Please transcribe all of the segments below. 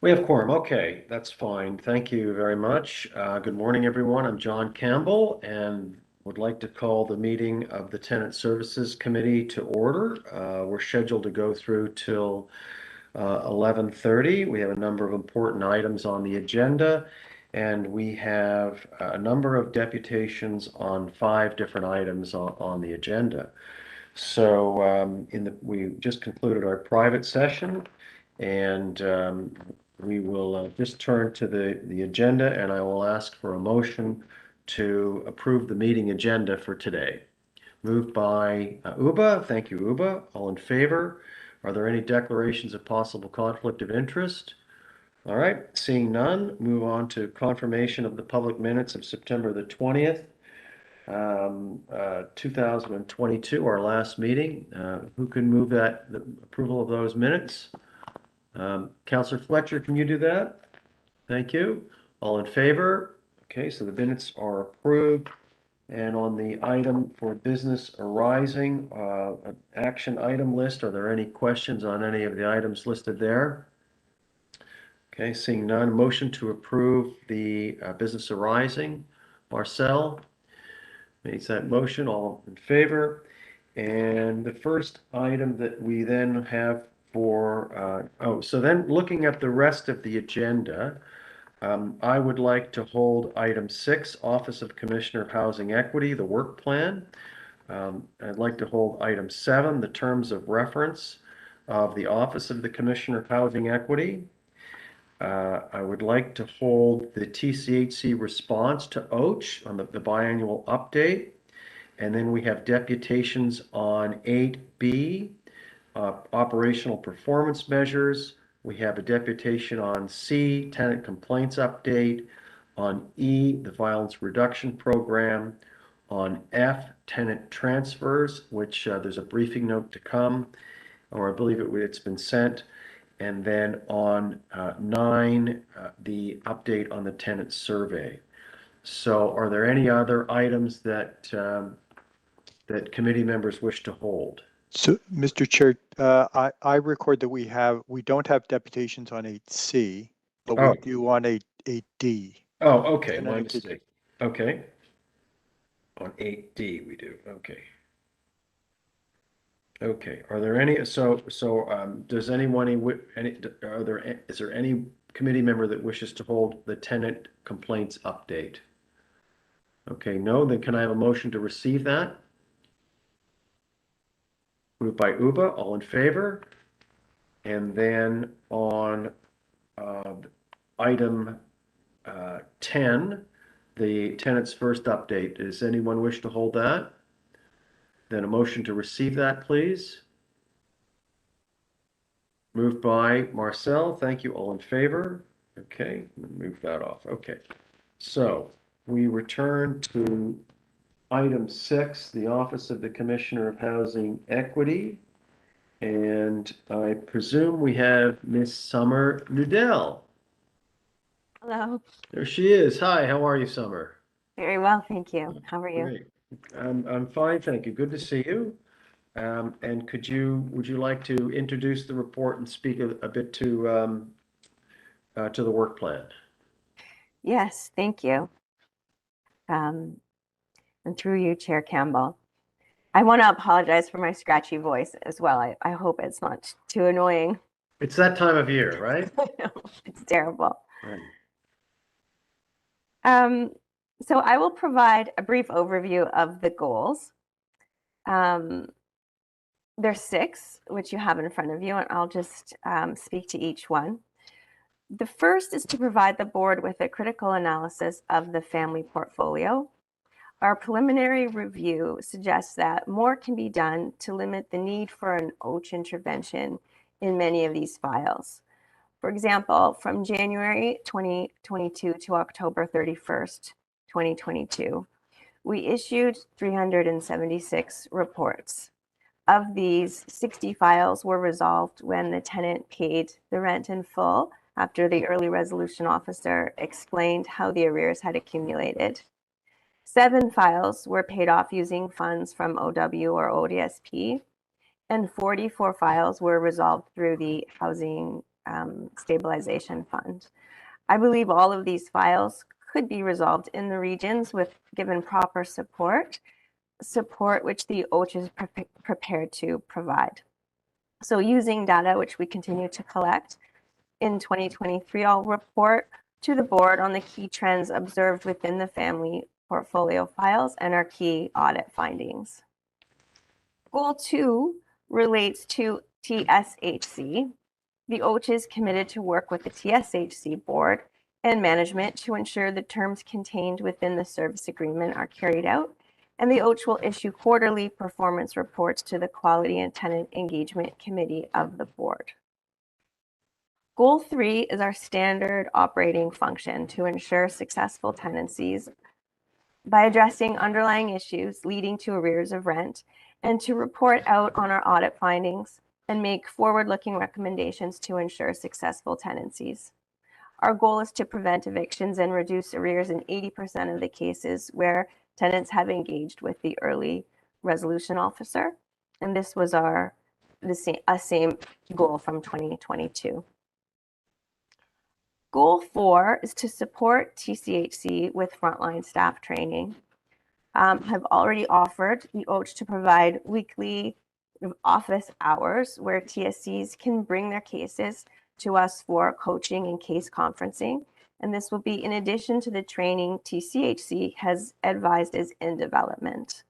We have quorum. Okay, that's fine. Thank you very much. Good morning, everyone. I'm John Campbell and would like to call the meeting of the Tenant Services Committee to order. We're scheduled to go through till 11:30. We have a number of important items on the agenda, and we have a number of deputations on 5 different items on the agenda. So we just concluded our private session, and we will just turn to the agenda, and I will ask for a motion to approve the meeting agenda for today. Moved by Uba. Thank you, Uba. All in favor? Are there any declarations of possible conflict of interest? All right, seeing none, move on to confirmation of the public minutes of September the 20th, 2022, our last meeting. Who can move that, the approval of those minutes? Counselor Fletcher, can you do that? Thank you. All in favor? Okay, so the minutes are approved. And on the item for business arising, an action item list, are there any questions on any of the items listed there? Okay, seeing none, motion to approve the business arising. Marcel makes that motion, all in favor. And the first item that we then have so then looking at the rest of the agenda, I would like to hold item 6, Office of Commissioner of Housing Equity, the work plan. I'd like to hold item 7, the terms of reference of the Office of the Commissioner of Housing Equity. I would like to hold the TCHC response to OACH on the biannual update. And then we have deputations on 8B, operational performance measures. We have a deputation on C, tenant complaints update, on E, the violence reduction program, on F, tenant transfers, which there's a briefing note to come, or I believe it's been sent. And then on 9, the update on the tenant survey. So are there any other items that committee members wish to hold? So, Mr. Chair, I record that we don't have deputations on 8C, but we do on 8D. Oh, okay, my mistake. Okay. On 8D we do, okay. Okay, are there any, does anyone, is there any committee member that wishes to hold the tenant complaints update? Okay, no, then can I have a motion to receive that? Moved by Uba, all in favor? And then on item 10, the tenant's first update, does anyone wish to hold that? Then a motion to receive that, please. Moved by Marcel, thank you, all in favor? Okay, move that off, okay. So we return to item 6, the Office of the Commissioner of Housing Equity. And I presume we have Miss Summer Nudell. Hello. There she is. Hi, how are you, Summer? Very well, thank you. How are you? Great. I'm fine, thank you. Good to see you. And would you like to introduce the report and speak a bit to the work plan? Yes, thank you. And through you, Chair Campbell. I want to apologize for my scratchy voice as well. I hope it's not too annoying. It's that time of year, right? I know, it's terrible. Right. So I will provide a brief overview of the goals. There's 6, which you have in front of you, and I'll just speak to each one. The first is to provide the board with a critical analysis of the family portfolio. Our preliminary review suggests that more can be done to limit the need for an OACH intervention in many of these files. For example, from January 2022 to October 31st, 2022, we issued 376 reports. Of these, 60 files were resolved when the tenant paid the rent in full after the early resolution officer explained how the arrears had accumulated. 7 files were paid off using funds from OW or ODSP, and 44 files were resolved through the Housing Stabilization Fund. I believe all of these files could be resolved in the regions with given proper support which the OACH is prepared to provide. So using data which we continue to collect, in 2023, I'll report to the board on the key trends observed within the family portfolio files and our key audit findings. Goal 2 relates to TSHC. The OACH is committed to work with the TSHC board and management to ensure the terms contained within the service agreement are carried out, and the OACH will issue quarterly performance reports to the Quality and Tenant Engagement Committee of the board. Goal 3 is our standard operating function to ensure successful tenancies by addressing underlying issues leading to arrears of rent and to report out on our audit findings and make forward-looking recommendations to ensure successful tenancies. Our goal is to prevent evictions and reduce arrears in 80% of the cases where tenants have engaged with the early resolution officer. And this was the same goal from 2022. Goal 4 is to support TCHC with frontline staff training. Have already offered the OACH to provide weekly office hours where TSCs can bring their cases to us for coaching and case conferencing. And this will be in addition to the training TCHC has advised is in development.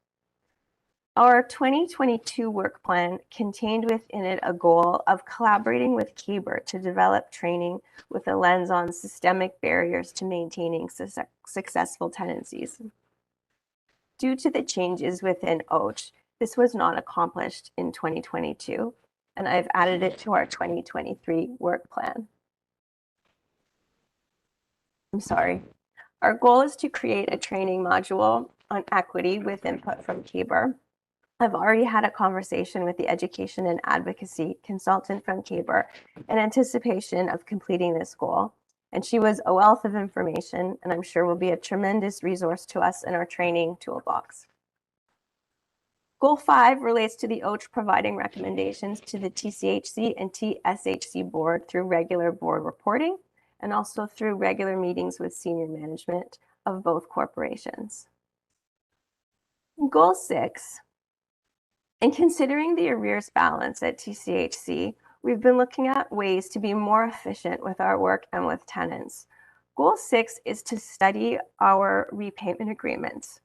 Our 2022 work plan contained within it a goal of collaborating with KBR to develop training with a lens on systemic barriers to maintaining successful tenancies. Due to the changes within OACH, this was not accomplished in 2022, and I've added it to our 2023 work plan. I'm sorry. Our goal is to create a training module on equity with input from KBR. I've already had a conversation with the education and advocacy consultant from KBR in anticipation of completing this goal. And she was a wealth of information, and I'm sure will be a tremendous resource to us in our training toolbox. Goal 5 relates to the OACH providing recommendations to the TCHC and TSHC board through regular board reporting and also through regular meetings with senior management of both corporations. Goal 6. In considering the arrears balance at TCHC, we've been looking at ways to be more efficient with our work and with tenants. Goal 6 is to study our repayment agreements.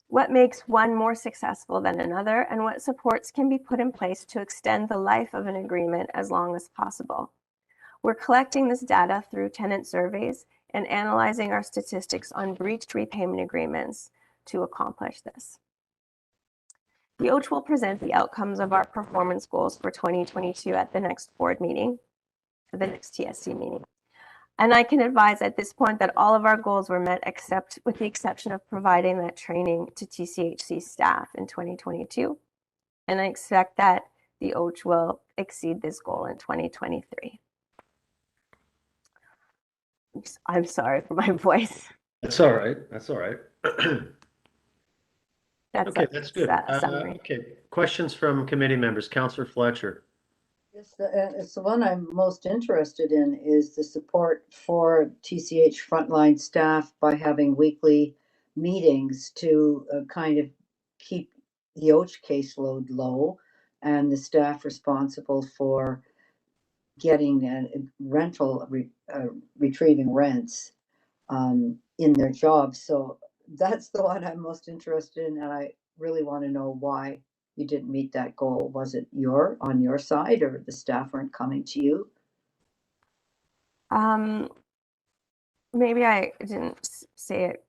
What makes one more successful than another, and what supports can be put in place to extend the life of an agreement as long as possible. We're collecting this data through tenant surveys and analyzing our statistics on breached repayment agreements to accomplish this. The OACH will present the outcomes of our performance goals for 2022 at the next board meeting, the next TSC meeting. And I can advise at this point that all of our goals were met except with the exception of providing that training to TCHC staff in 2022. And I expect that the OACH will exceed this goal in 2023. I'm sorry for my voice. That's all right. That's all right. That's That's good. a summary. Okay, questions from committee members. Councillor Fletcher. Yes, it's the one I'm most interested in is the support for TCH frontline staff by having weekly meetings to kind of keep the OACH caseload low and the staff responsible for getting retrieving rents in their jobs. So that's the one I'm most interested in, and I really want to know why you didn't meet that goal. Was it on your side, or the staff weren't coming to you? Maybe I didn't say it.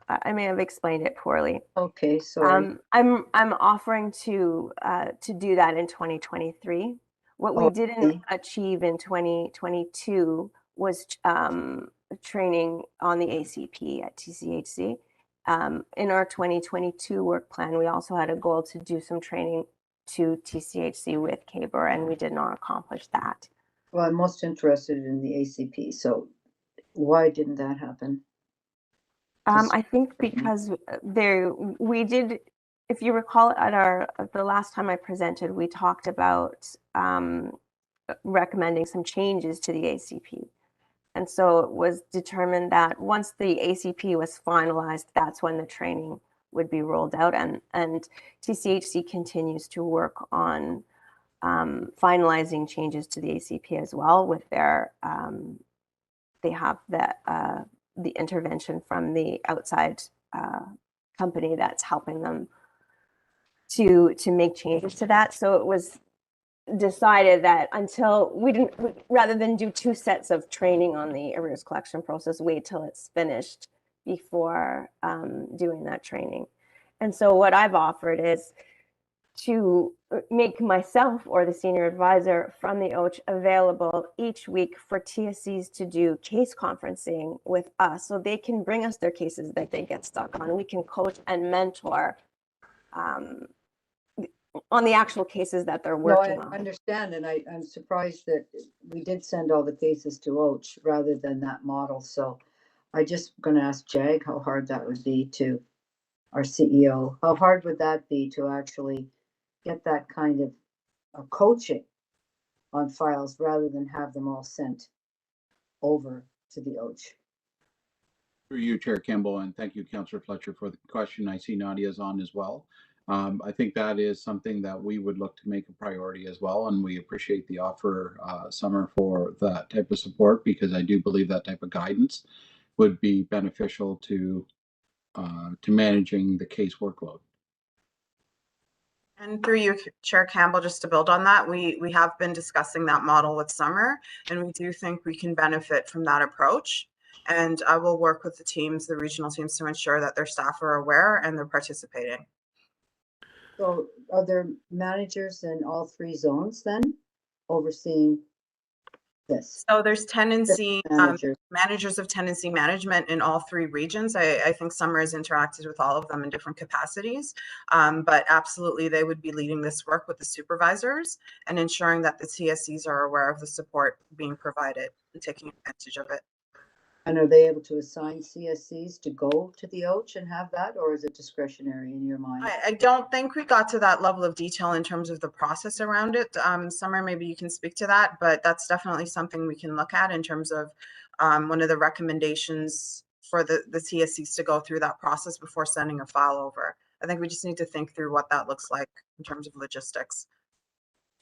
I may have explained it poorly. Okay, sorry. I'm offering to do that in 2023. What we didn't achieve in 2022 was training on the ACP at TCHC. In our 2022 work plan, we also had a goal to do some training to TCHC with KBR, and we did not accomplish that. Well, I'm most interested in the ACP. So why didn't that happen? I think because we did, if you recall at the last time I presented, we talked about recommending some changes to the ACP. And so it was determined that once the ACP was finalized, that's when the training would be rolled out. And TCHC continues to work on finalizing changes to the ACP as well with their, they have the intervention from the outside company that's helping them to make changes to that. So it was decided that until rather than do 2 sets of training on the arrears collection process, wait till it's finished before doing that training. And so what I've offered is to make myself or the senior advisor from the OACH available each week for TSCs to do case conferencing with us, so they can bring us their cases that they get stuck on. We can coach and mentor on the actual cases that they're No, working I on. understand, and I'm surprised that we did send all the cases to OACH rather than that model, so I just gonna ask Jag how hard that would be to our CEO. How hard would that be to actually get that kind of coaching on files rather than have them all sent over to the OACH? Through you, Chair Kimball, and thank you, Councillor Fletcher, for the question. I see Nadia's on as well. I think that is something that we would look to make a priority as well, and we appreciate the offer, Summer, for that type of support, because I do believe that type of guidance would be beneficial to managing the case workload. And through you, Chair Campbell, just to build on that, we have been discussing that model with Summer, and we do think we can benefit from that approach. And I will work with the teams, the regional teams, to ensure that their staff are aware and they're participating. So are there managers in all 3 zones then overseeing this? So there's tenancy Managers. managers of tenancy management in all 3 regions. I think Summer has interacted with all of them in different capacities, but absolutely they would be leading this work with the supervisors and ensuring that the TSCs are aware of the support being provided and taking advantage of it. And are they able to assign CSCs to go to the OACH and have that, or is it discretionary in your mind? I don't think we got to that level of detail in terms of the process around it. Summer, maybe you can speak to that, but that's definitely something we can look at in terms of one of the recommendations for the TSCs to go through that process before sending a file over. I think we just need to think through what that looks like in terms of logistics.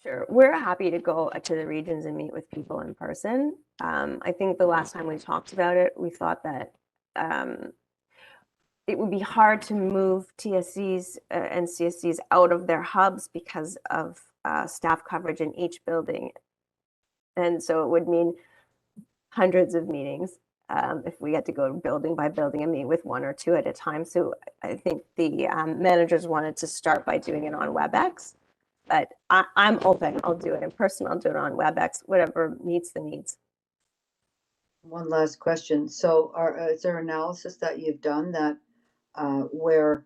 Sure. We're happy to go to the regions and meet with people in person. I think the last time we talked about it, we thought that it would be hard to move TSCs and CSCs out of their hubs because of staff coverage in each building. And so it would mean hundreds of meetings if we had to go building by building and meet with 1 or 2 at a time. So I think the managers wanted to start by doing it on WebEx. But I'm open. I'll do it in person. I'll do it on WebEx, whatever meets the needs. One last question. So is there analysis that you've done that where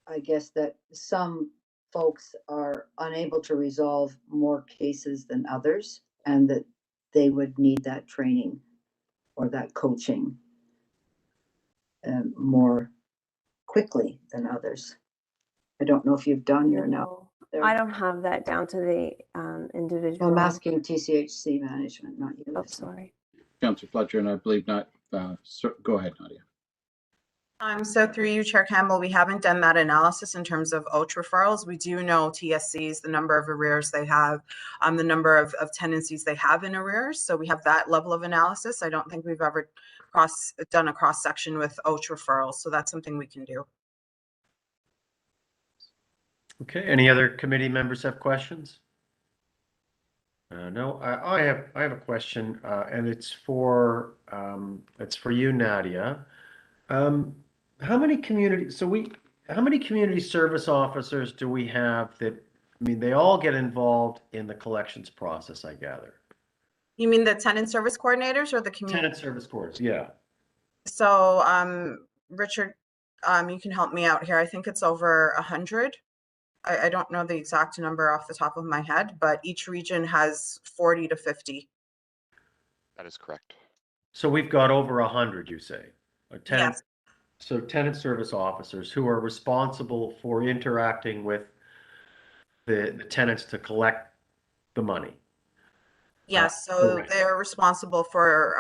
I guess that some folks are unable to resolve more cases than others and that they would need that training or that coaching more quickly than others? I don't know if you've done your analysis. I don't have that down to the individual. I'm asking TCHC management, not you. Oh, sorry. Councillor Fletcher, and I believe not. Go ahead, Nadia. So through you, Chair Campbell, we haven't done that analysis in terms of OACH referrals. We do know TSCs, the number of arrears they have, the number of tenancies they have in arrears. So we have that level of analysis. I don't think we've ever done a cross section with OACH referrals. So that's something we can do. Okay, any other committee members have questions? No, I have a question, and it's for you, Nadia. How many community service officers do we have that, I mean, they all get involved in the collections process, I gather. You mean the tenant service coordinators or the community? Tenant service coordinators, yeah. So Richard, you can help me out here. I think it's over 100. I don't know the exact number off the top of my head, but each region has 40 to 50. That is correct. So we've got over 100, you say? Yes. So tenant service officers who are responsible for interacting with the tenants to collect the money. Yes, so correct. they're responsible for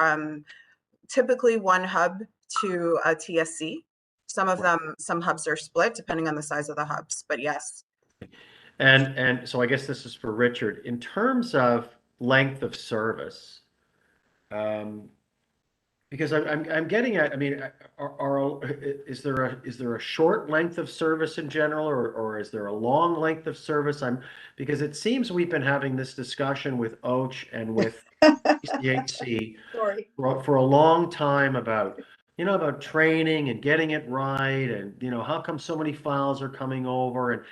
typically one hub to a TSC. Some of them, some hubs are split depending on the size of the hubs, but yes. And so I guess this is for Richard. In terms of length of service, um, because I'm getting at, I mean, is there a short length of service in general, or is there a long length of service? Because it seems we've been having this discussion with OACH and with TCHC Sorry. for a long time about, about training and getting it right, and how come so many files are coming over, and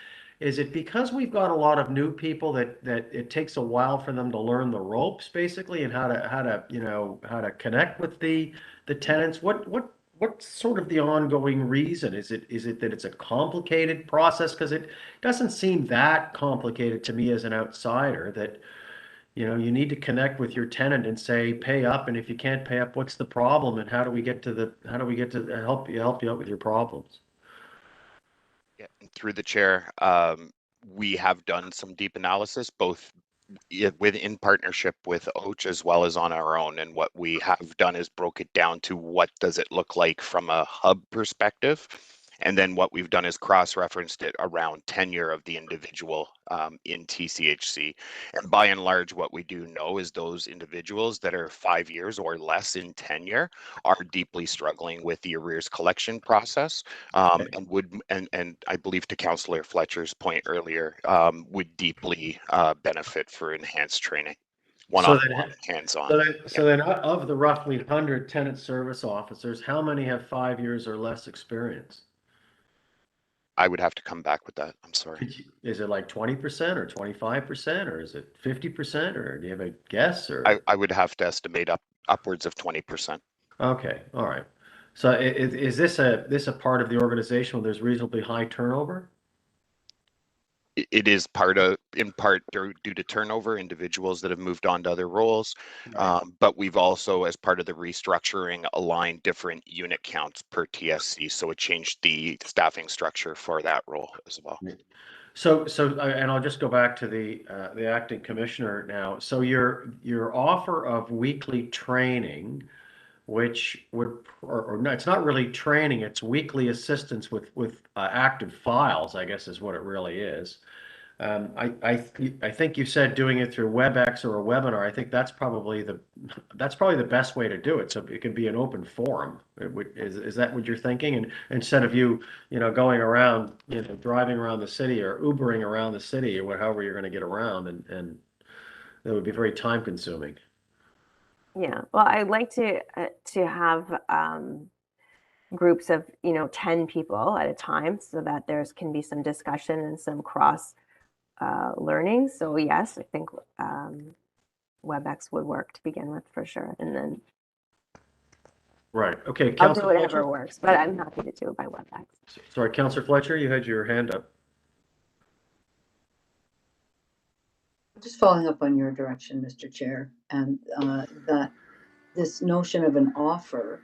is it because we've got a lot of new people that it takes a while for them to learn the ropes, basically, and how to connect with the tenants? What's sort of the ongoing reason? Is it that it's a complicated process? Because it doesn't seem that complicated to me as an outsider, that you need to connect with your tenant and say, pay up, and if you can't pay up, what's the problem, and how do we get to help you out with your problems? Yeah, and through the chair, we have done some deep analysis, both in partnership with OACH as well as on our own. And what we have done is broke it down to what does it look like from a hub perspective. And then what we've done is cross-referenced it around tenure of the individual in TCHC. And by and large, what we do know is those individuals that are 5 years or less in tenure are deeply struggling with the arrears collection process, and I believe, to Councillor Fletcher's point earlier, would deeply benefit for enhanced training, So one-on-one, then, hands-on. so then of the roughly 100 tenant service officers, how many have 5 years or less experience? I would have to come back with that. I'm sorry. Is it like 20% or 25%, or is it 50%, or do you have a guess, or? I would have to estimate upwards of 20%. Okay, all right. So is this a part of the organization where there's reasonably high turnover? It is in part due to turnover, individuals that have moved on to other roles. Right. But we've also, as part of the restructuring, aligned different unit counts per TSC. So it changed the staffing structure for that role as well. And I'll just go back to the acting commissioner now. So your offer of weekly training, which or no, it's not really training, it's weekly assistance with active files, I guess is what it really is. I think you said doing it through WebEx or a webinar. I think that's probably the best way to do it. So it can be an open forum. Is that what you're thinking? And instead of going around, driving around the city or Ubering around the city, or however you're going to get around, and that would be very time consuming. Yeah, well, I'd like to have groups of 10 people at a time, so that there's can be some discussion and some cross learning. So yes, I think WebEx would work to begin with for sure, and then Right. Okay, I'll do Councilor whatever Fletcher. works. But I'm happy to do it by WebEx. Sorry, Councilor Fletcher, you had your hand up. Just following up on your direction, Mr. Chair, and that this notion of an offer,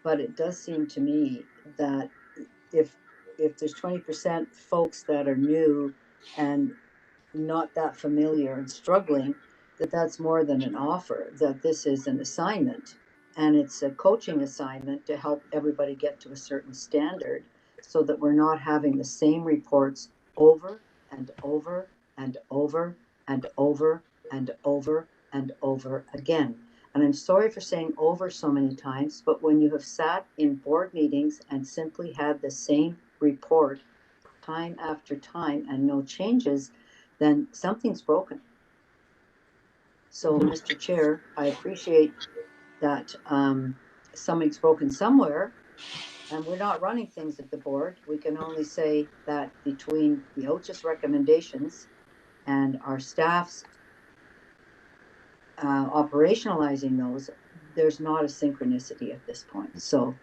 but it does seem to me that if there's 20% folks that are new and not that familiar and struggling, that's more than an offer, that this is an assignment, and it's a coaching assignment to help everybody get to a certain standard, so that we're not having the same reports over and over and over and over and over and over again. And I'm sorry for saying over so many times, but when you have sat in board meetings and simply had the same report time after time and no changes, then something's broken. So, Mr. Chair, I appreciate that something's broken somewhere, and we're not running things at the board. We can only say that between the OCHA's recommendations and our staff's operationalizing those, there's not a synchronicity at this point. So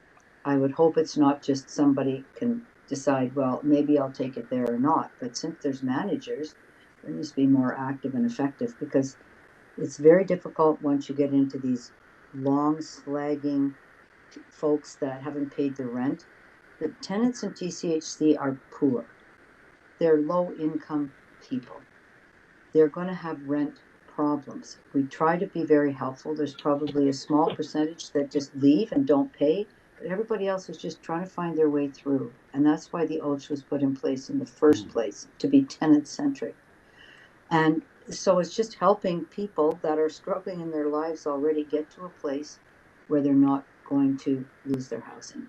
I would hope it's not just somebody can decide, well, maybe I'll take it there or not. But since there's managers, there needs to be more active and effective, because it's very difficult once you get into these long slagging folks that haven't paid their rent. The tenants in TCHC are poor. They're low income people. They're going to have rent problems. We try to be very helpful. There's probably a small percentage that just leave and don't pay, but everybody else is just trying to find their way through. And that's why the OACH was put in place in the first place, to be tenant centric. And so it's just helping people that are struggling in their lives already get to a place where they're not going to lose their housing.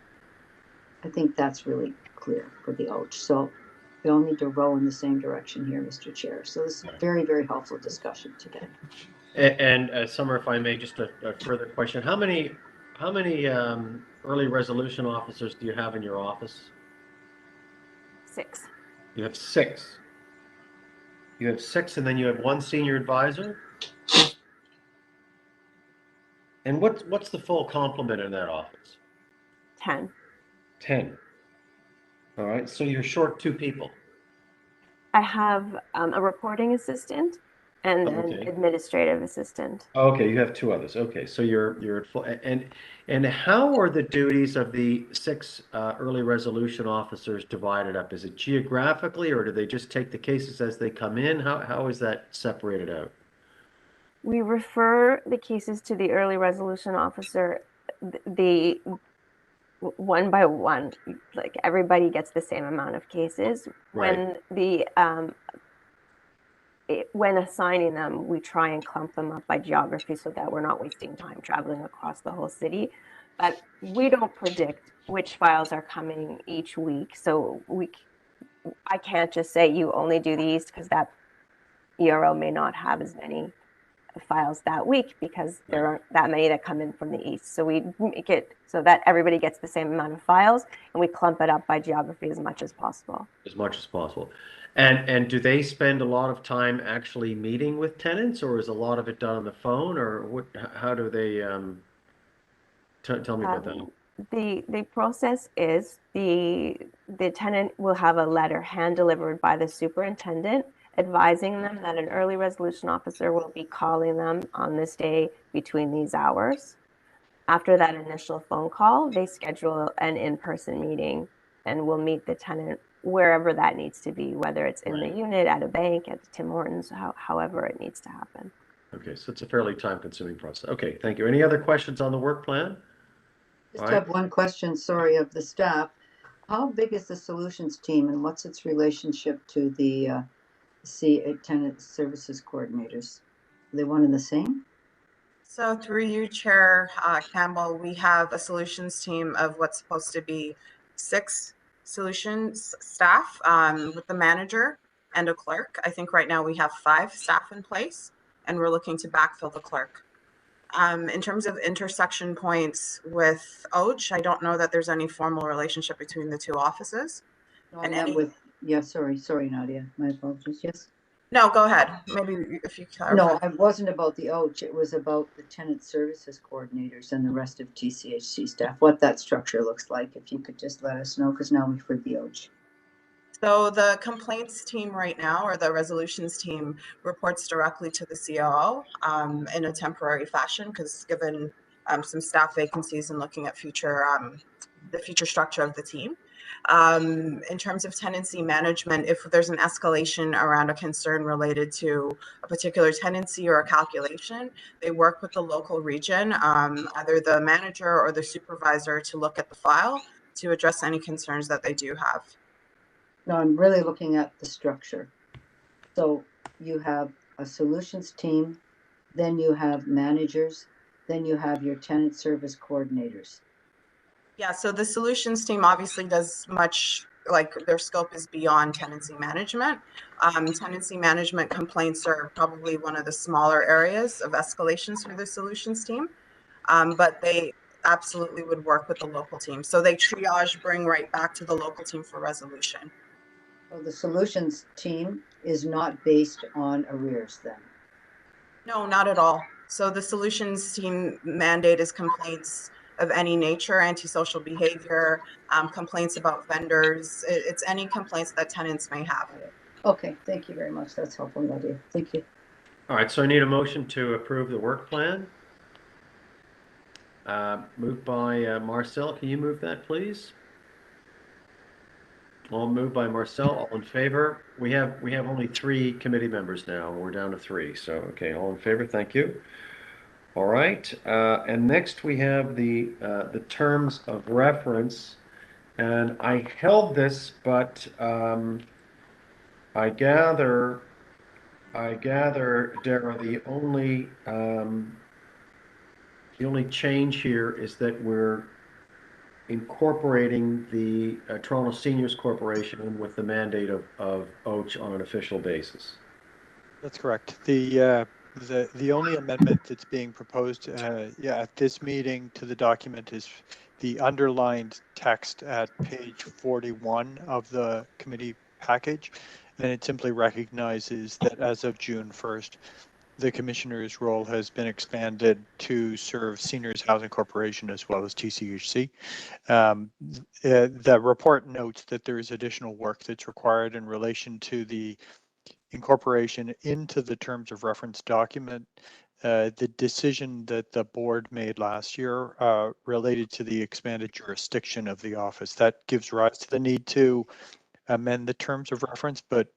I think that's really clear for the OACH. So we all need to row in the same direction here, Mr. Chair. So this is a very, very helpful discussion today. And Summer, if I may, just a further question. How many early resolution officers do you have in your office? 6. You have 6. You have 6, and then you have 1 senior advisor? And what's the full complement in that office? 10. 10. All right, so you're short 2 people. I have a reporting assistant and an Okay. administrative assistant. Okay, you have 2 others. Okay, so you're at full. And how are the duties of the 6 early resolution officers divided up? Is it geographically, or do they just take the cases as they come in? How is that separated out? We refer the cases to the early resolution officer, the one by one, like everybody gets the same amount of cases. Right. When assigning them, we try and clump them up by geography so that we're not wasting time traveling across the whole city. But we don't predict which files are coming each week. So I can't just say you only do the East because that ERO may not have as many files that week because there aren't that many that come in from the East. So we make it so that everybody gets the same amount of files and we clump it up by geography as much as possible. As much as possible. And do they spend a lot of time actually meeting with tenants, or is a lot of it done on the phone, or what? How do they? Tell me about that. The process is the tenant will have a letter hand delivered by the superintendent advising them that an early resolution officer will be calling them on this day between these hours. After that initial phone call, they schedule an in-person meeting and will meet the tenant wherever that needs to be, whether it's in the unit, at a bank, at Tim Hortons, however it needs to happen. Okay, so it's a fairly time-consuming process. Okay, thank you. Any other questions on the work plan? Just have one question, sorry, of the staff. How big is the solutions team and what's its relationship to the tenant services coordinators? Are they one and the same? So through you, Chair Campbell, we have a solutions team of what's supposed to be 6 solutions staff with the manager and a clerk. I think right now we have 5 staff in place and we're looking to backfill the clerk. In terms of intersection points with OACH, I don't know that there's any formal relationship between the 2 offices. No, I meant with, yeah, sorry, Nadia, my apologies, yes? No, go ahead. Maybe if you clarify. No, it wasn't about the OACH, it was about the tenant services coordinators and the rest of TCHC staff, what that structure looks like, if you could just let us know, because now we've heard the OACH. So the complaints team right now, or the resolutions team, reports directly to the COO in a temporary fashion, because given some staff vacancies and looking at the future structure of the team. In terms of tenancy management, if there's an escalation around a concern related to a particular tenancy or a calculation, they work with the local region, either the manager or the supervisor, to look at the file to address any concerns that they do have. No, I'm really looking at the structure. So you have a solutions team, then you have managers, then you have your tenant service coordinators. Yeah, so the solutions team obviously does much, like their scope is beyond tenancy management. Tenancy management complaints are probably one of the smaller areas of escalations for the solutions team, but they absolutely would work with the local team. So they triage, bring right back to the local team for resolution. So the solutions team is not based on arrears then? No, not at all. So the solutions team mandate is complaints of any nature, antisocial behavior, complaints about vendors. It's any complaints that tenants may have. Okay, thank you very much. That's helpful, Nadia. Thank you. All right, so I need a motion to approve the work plan. Moved by Marcel. Can you move that, please? All moved by Marcel, all in favor. We have only 3 committee members now. We're down to 3. So, okay, all in favor, thank you. All right, and next we have the terms of reference. And I held this, but I gather, Dara, the only change here is that we're incorporating the Toronto Seniors Corporation with the mandate of OACH on an official basis. That's correct. The only amendment that's being proposed, at this meeting to the document is the underlined text at page 41 of the committee package. And it simply recognizes that as of June 1st, the commissioner's role has been expanded to serve Seniors Housing Corporation as well as TCHC. The report notes that there is additional work that's required in relation to the incorporation into the terms of reference document. The decision that the board made last year related to the expanded jurisdiction of the office, that gives rise to the need to amend the terms of reference, but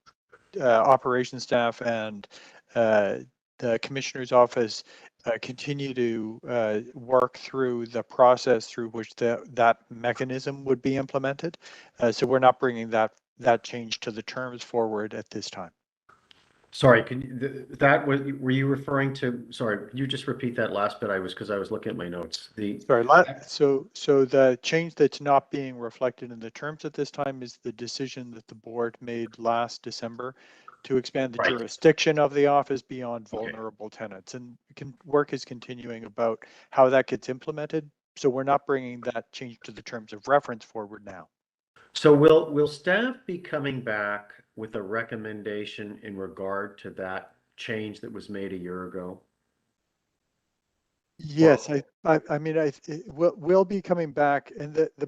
operations staff and the commissioner's office continue to work through the process through which that mechanism would be implemented. So we're not bringing that change to the terms forward at this time. Sorry, were you referring to, sorry, can you just repeat that last bit? Because I was looking at my notes. Sorry, so the change that's not being reflected in the terms at this time is the decision that the board made last December to expand the Right. jurisdiction of the office beyond Okay. vulnerable tenants. And work is continuing about how that gets implemented. So we're not bringing that change to the terms of reference forward now. So will staff be coming back with a recommendation in regard to that change that was made a year ago? Yes, I mean, we'll be coming back, and that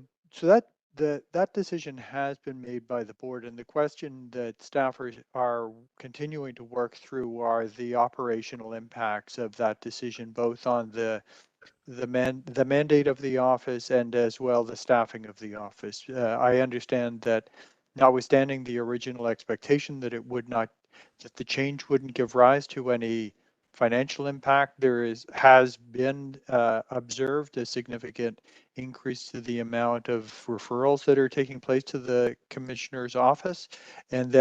decision has been made by the board, and the question that staffers are continuing to work through are the operational impacts of that decision, both on the mandate of the office and as well the staffing of the office. I understand that notwithstanding the original expectation that that the change wouldn't give rise to any financial impact, has been observed a significant increase to the amount of referrals that are taking place to the commissioner's office. And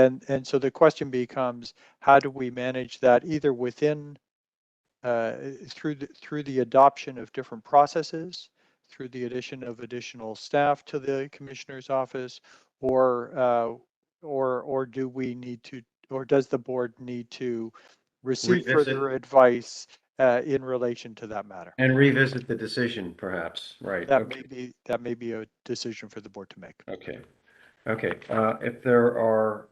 so the question becomes, how do we manage that either within through the adoption of different processes, through the addition of additional staff to the commissioner's office, or do we need to, or does the board need to receive further advice in relation to that matter? And revisit the decision, perhaps, right? That Okay. may be a decision for the board to make. Okay. Okay. If there are,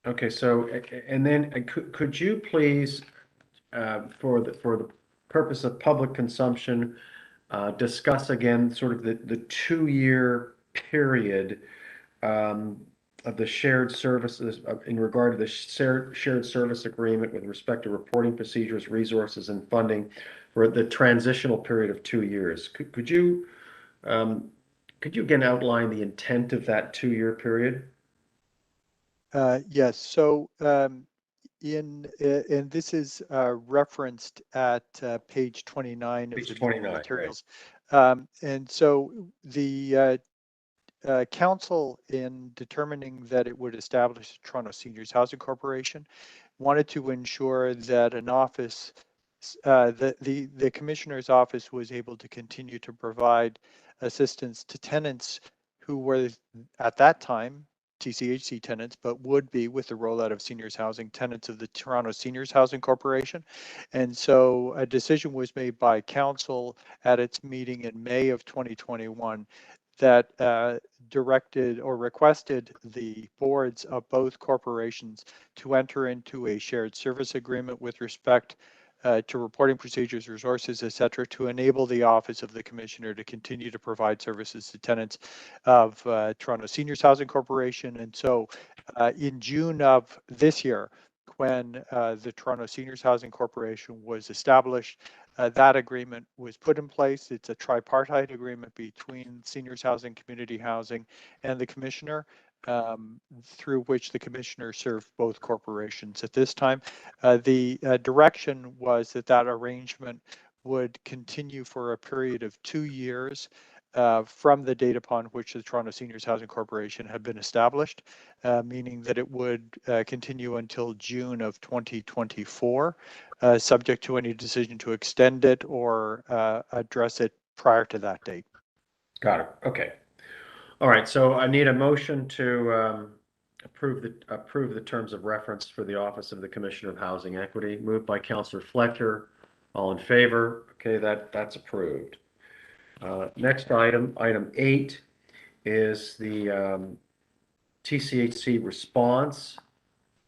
okay, so, and then could you please, for the purpose of public consumption, discuss again sort of the 2-year period of the shared services in regard to the shared service agreement with respect to reporting procedures, resources, and funding for the transitional period of 2 years. Could you again outline the intent of that 2-year period? Yes. So and this is referenced at page 29 of the 29, materials. And so the council, in determining that it would establish Toronto Seniors Housing Corporation, wanted to ensure that an office, the commissioner's office, was able to continue to provide assistance to tenants who were at that time TCHC tenants, but would be, with the rollout of seniors housing, tenants of the Toronto Seniors Housing Corporation. And so a decision was made by council at its meeting in May of 2021 that directed or requested the boards of both corporations to enter into a shared service agreement with respect to reporting procedures, resources, et cetera, to enable the office of the commissioner to continue to provide services to tenants of Toronto Seniors Housing Corporation. And so in June of this year, when the Toronto Seniors Housing Corporation was established, That agreement was put in place. It's a tripartite agreement between seniors housing, community housing, and the commissioner, through which the commissioner served both corporations. At this time, the direction was that that arrangement would continue for a period of 2 years from the date upon which the Toronto Seniors Housing Corporation had been established, meaning that it would continue until June of 2024, subject to any decision to extend it or address it prior to that date. Got it. Okay. All right. So I need a motion to approve the terms of reference for the Office of the Commissioner of Housing Equity. Moved by Councillor Fletcher. All in favor? Okay, that's approved. Next item 8, is the TCHC response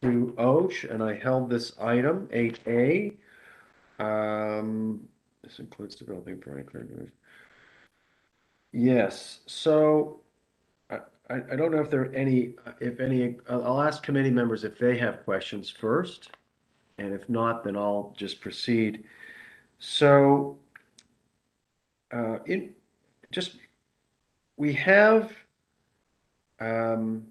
to OACH, and I held this item 8A. This includes developing parameters. Yes. So I don't know if there are any. I'll ask committee members if they have questions first, and if not, then I'll just proceed. So, we have the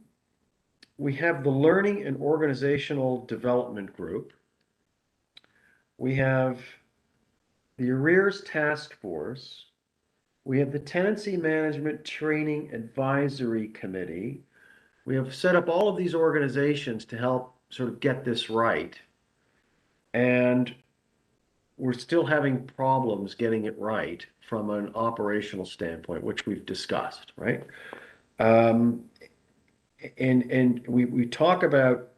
Learning and Organizational Development Group. We have the Arrears Task Force. We have the Tenancy Management Training Advisory Committee. We have set up all of these organizations to help sort of get this right. And we're still having problems getting it right from an operational standpoint, which we've discussed, right? And we talk about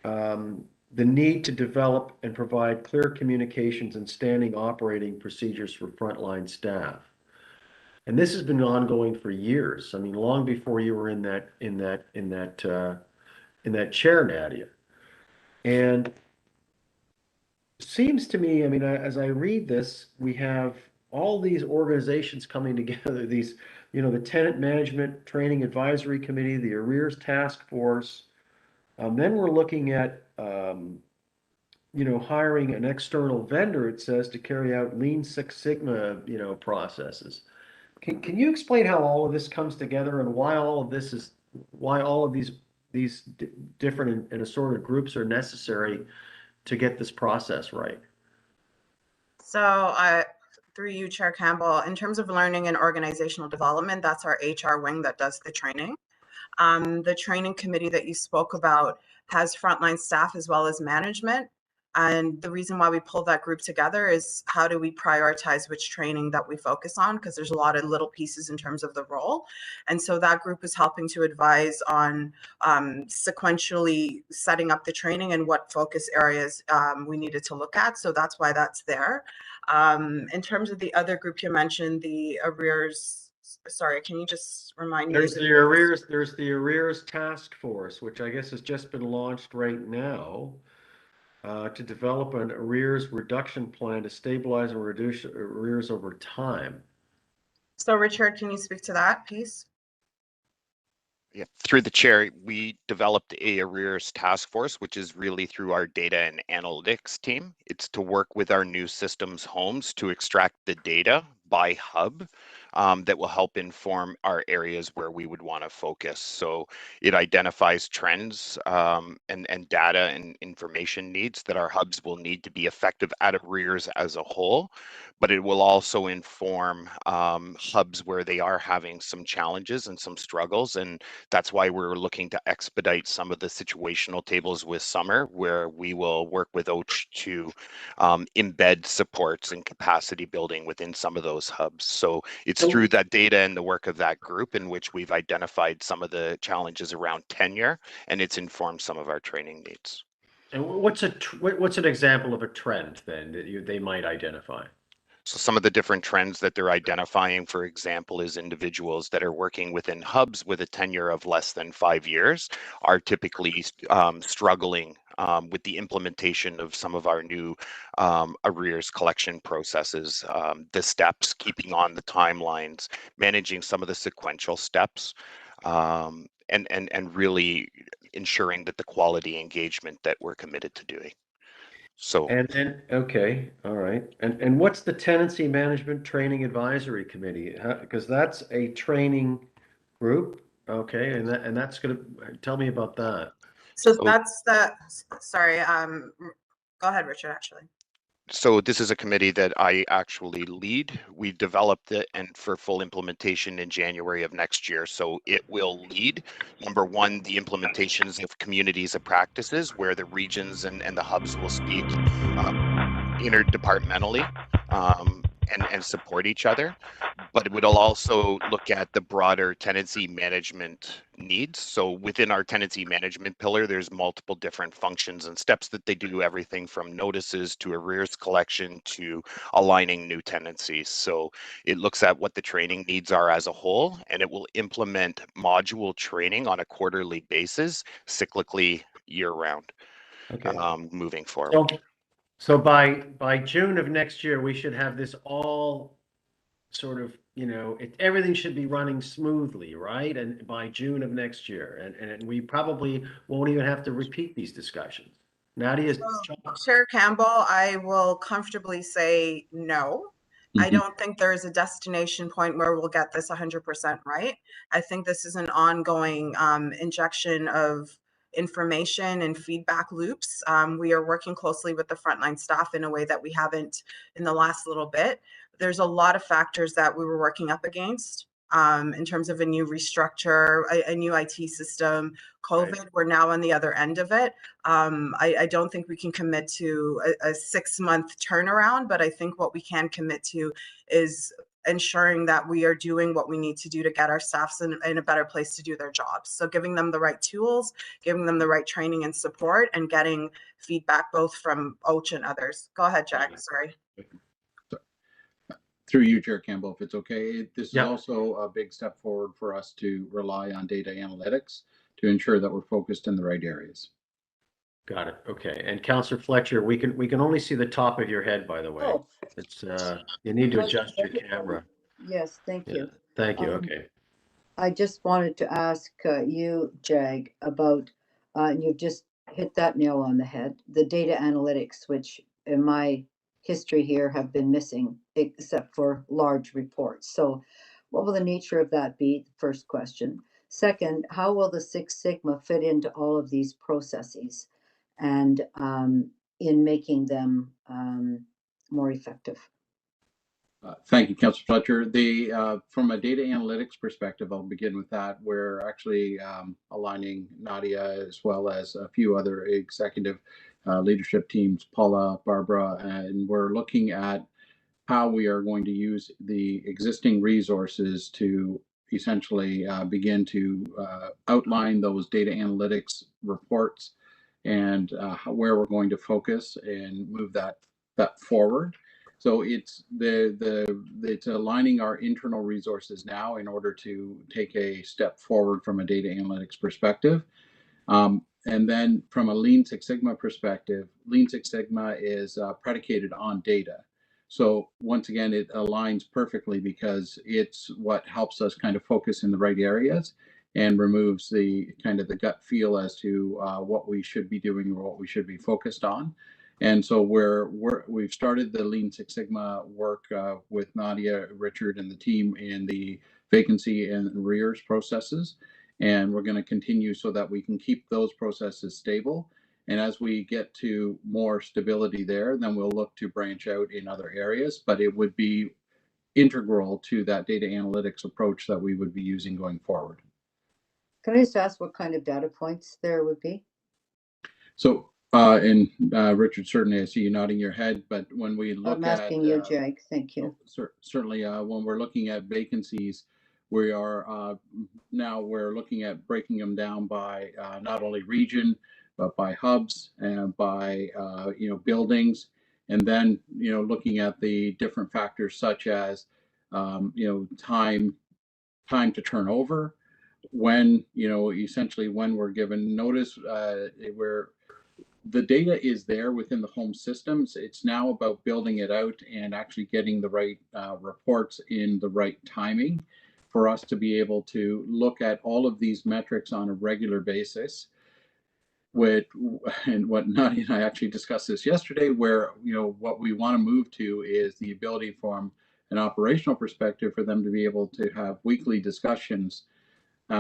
the need to develop and provide clear communications and standing operating procedures for frontline staff. And this has been ongoing for years. I mean, long before you were in that chair, Nadia. And it seems to me, I mean, as I read this, we have all these organizations coming together. These, the Tenant Management Training Advisory Committee, the Arrears Task Force. Then we're looking at, hiring an external vendor, it says, to carry out Lean Six Sigma, processes. Can you explain how all of this comes together and why all of these different and assorted groups are necessary to get this process right? So, through you, Chair Campbell, in terms of learning and organizational development, that's our HR wing that does the training. The training committee that you spoke about has frontline staff as well as management. And the reason why we pulled that group together is how do we prioritize which training that we focus on? Because there's a lot of little pieces in terms of the role. And so that group is helping to advise on sequentially setting up the training and what focus areas we needed to look at. So that's why that's there. In terms of the other group you mentioned, the arrears, sorry, can you just remind me? There's the Arrears Task Force, which I guess has just been launched right now. To develop an arrears reduction plan to stabilize and reduce arrears over time. So Richard, can you speak to that piece? Yeah, through the chair, we developed a arrears task force, which is really through our data and analytics team. It's to work with our new systems homes to extract the data by hub that will help inform our areas where we would want to focus. So it identifies trends and data and information needs that our hubs will need to be effective at arrears as a whole, but it will also inform hubs where they are having some challenges and some struggles. And that's why we're looking to expedite some of the situational tables with Summer, where we will work with OACH to embed supports and capacity building within some of those hubs. So it's through that data and the work of that group in which we've identified some of the challenges around tenure, and it's informed some of our training needs. And what's an example of a trend then that they might identify? So some of the different trends that they're identifying, for example, is individuals that are working within hubs with a tenure of less than 5 years are typically struggling with the implementation of some of our new arrears collection processes, the steps, keeping on the timelines, managing some of the sequential steps, and really ensuring that the quality engagement that we're committed to doing. So And okay, all right. And what's the Tenancy Management Training Advisory Committee? Because that's a training group, okay, and that's gonna, tell me about that. So so that's the, sorry, go ahead, Richard, actually. So this is a committee that I actually lead. We developed it and for full implementation in January of next year. So it will lead, number one, the implementations of communities of practices where the regions and the hubs will speak interdepartmentally and support each other. But it would also look at the broader tenancy management needs. So within our tenancy management pillar, there's multiple different functions and steps that they do, everything from notices to arrears collection to aligning new tenancies. So it looks at what the training needs are as a whole, and it will implement module training on a quarterly basis, cyclically year round, Okay. moving So, forward. so by June of next year, we should have this all sort of, everything should be running smoothly, right? And by June of next year, and we probably won't even have to repeat these discussions. Nadia, Chair Campbell, I will comfortably say no. I don't think there is a destination point where we'll get this 100% right. I think this is an ongoing injection of information and feedback loops. We are working closely with the frontline staff in a way that we haven't in the last little bit. There's a lot of factors that we were working up against in terms of a new restructure, a new IT system, COVID. Right. We're now on the other end of it. I don't think we can commit to a 6-month turnaround, but I think what we can commit to is ensuring that we are doing what we need to do to get our staffs in a better place to do their jobs. So giving them the right tools, giving them the right training and support, and getting feedback both from OACH and others. Go ahead, Jack. Sorry. Through you, Chair Campbell, if it's okay, this is Yeah. also a big step forward for us to rely on data analytics to ensure that we're focused in the right areas. Got it. Okay. And Counselor Fletcher, we can only see the top of your head, by the way. Oh. It's you need to adjust your Everybody. camera. Yes, thank Yeah. you. Thank you. Um, Okay. I just wanted to ask you, Jag, about, and you've just hit that nail on the head, the data analytics, which in my history here have been missing, except for large reports. So what will the nature of that be? First question. Second, how will the Six Sigma fit into all of these processes and in making them more effective? Thank you, Councillor Fletcher. From a data analytics perspective, I'll begin with that. We're actually aligning Nadia as well as a few other executive leadership teams, Paula, Barbara, and we're looking at how we are going to use the existing resources to essentially begin to outline those data analytics reports and where we're going to focus and move that forward. So it's it's aligning our internal resources now in order to take a step forward from a data analytics perspective. And then from a Lean Six Sigma perspective, Lean Six Sigma is predicated on data. So once again, it aligns perfectly because it's what helps us kind of focus in the right areas and removes the kind of the gut feel as to what we should be doing or what we should be focused on. And so we've started the Lean Six Sigma work with Nadia, Richard, and the team in the vacancy and arrears processes. And we're going to continue so that we can keep those processes stable. And as we get to more stability there, then we'll look to branch out in other areas, but it would be integral to that data analytics approach that we would be using going forward. Can I just ask what kind of data points there would be? So, Richard, certainly I see you nodding your head, but when we look I'm asking you, Jag, thank you. Certainly, when we're looking at vacancies, we are now we're looking at breaking them down by not only region, but by hubs and by buildings, and then looking at the different factors such as time to turn over, when essentially when we're given notice, where the data is there within the home systems. It's now about building it out and actually getting the right reports in the right timing for us to be able to look at all of these metrics on a regular basis and what Nadia and I actually discussed this yesterday, where, you know, what we want to move to is the ability from an operational perspective for them to be able to have weekly discussions,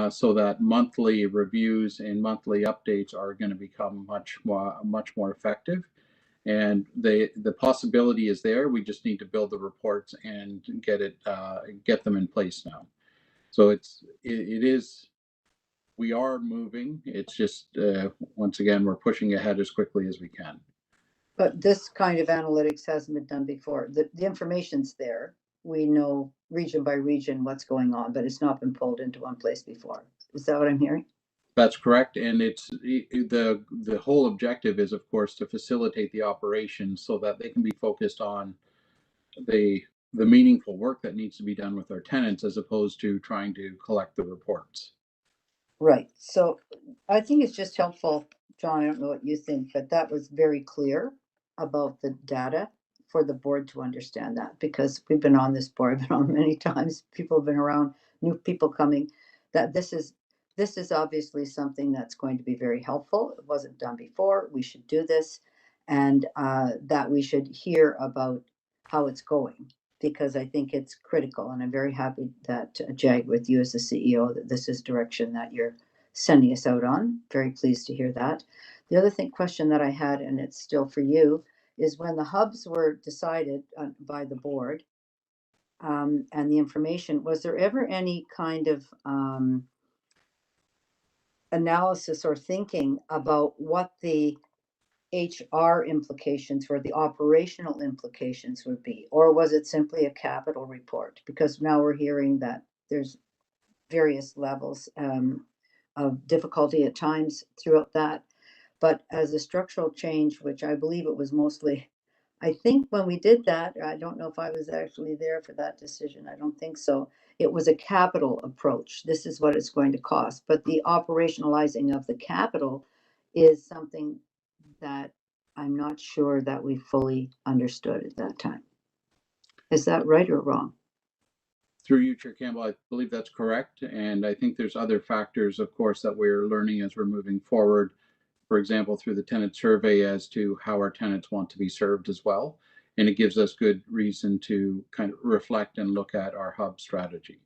so that monthly reviews and monthly updates are going to become much more effective. And the possibility is there. We just need to build the reports and get them in place now. So it is, we are moving. It's just, once again, we're pushing ahead as quickly as we can. But this kind of analytics hasn't been done before. The information's there. We know region by region what's going on, but it's not been pulled into one place before. Is that what I'm hearing? That's correct. And it's the whole objective is, of course, to facilitate the operation so that they can be focused on the meaningful work that needs to be done with our tenants, as opposed to trying to collect the reports. Right. So I think it's just helpful, John, I don't know what you think, but that was very clear about the data for the board to understand that, because we've been on this board, I've been on many times, people have been around, new people coming, that this is obviously something that's going to be very helpful. It wasn't done before. We should do this, and that we should hear about how it's going, because I think it's critical. And I'm very happy that Jag, with you as the CEO, that this is direction that you're sending us out on. Very pleased to hear that. The other question that I had, and it's still for you, is when the hubs were decided by the board, and the information, was there ever any kind of analysis or thinking about what the HR implications or the operational implications would be? Or was it simply a capital report? Because now we're hearing that there's various levels of difficulty at times throughout that. But as a structural change, which I believe it was mostly, I think when we did that, I don't know if I was actually there for that decision. I don't think so. It was a capital approach. This is what it's going to cost. But the operationalizing of the capital is something that I'm not sure that we fully understood at that time. Is that right or wrong? Through you, Chair Campbell, I believe that's correct. And I think there's other factors, of course, that we're learning as we're moving forward. For example, through the tenant survey, as to how our tenants want to be served as well. And it gives us good reason to kind of reflect and look at our hub strategy.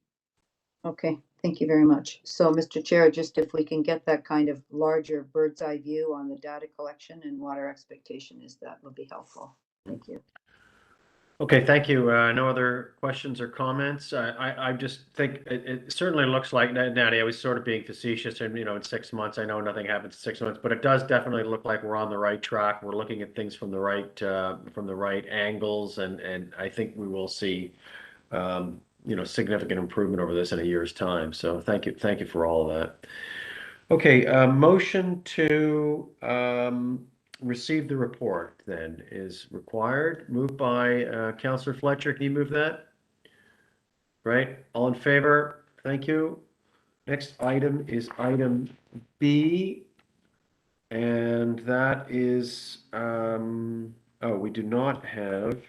Okay, thank you very much. So, Mr. Chair, just if we can get that kind of larger bird's eye view on the data collection and what our expectation is, that would be helpful. Thank you. Okay, thank you. No other questions or comments? I just think it certainly looks like, Nadia, I was sort of being facetious, and in 6 months, I know nothing happens in 6 months, but it does definitely look like we're on the right track. We're looking at things from the right angles, and I think we will see significant improvement over this in a year's time. So thank you for all of that. Okay, motion to receive the report then is required. Moved by Councillor Fletcher. Can you move that? Right. All in favor? Thank you. Next item is item B. And that is, we do not have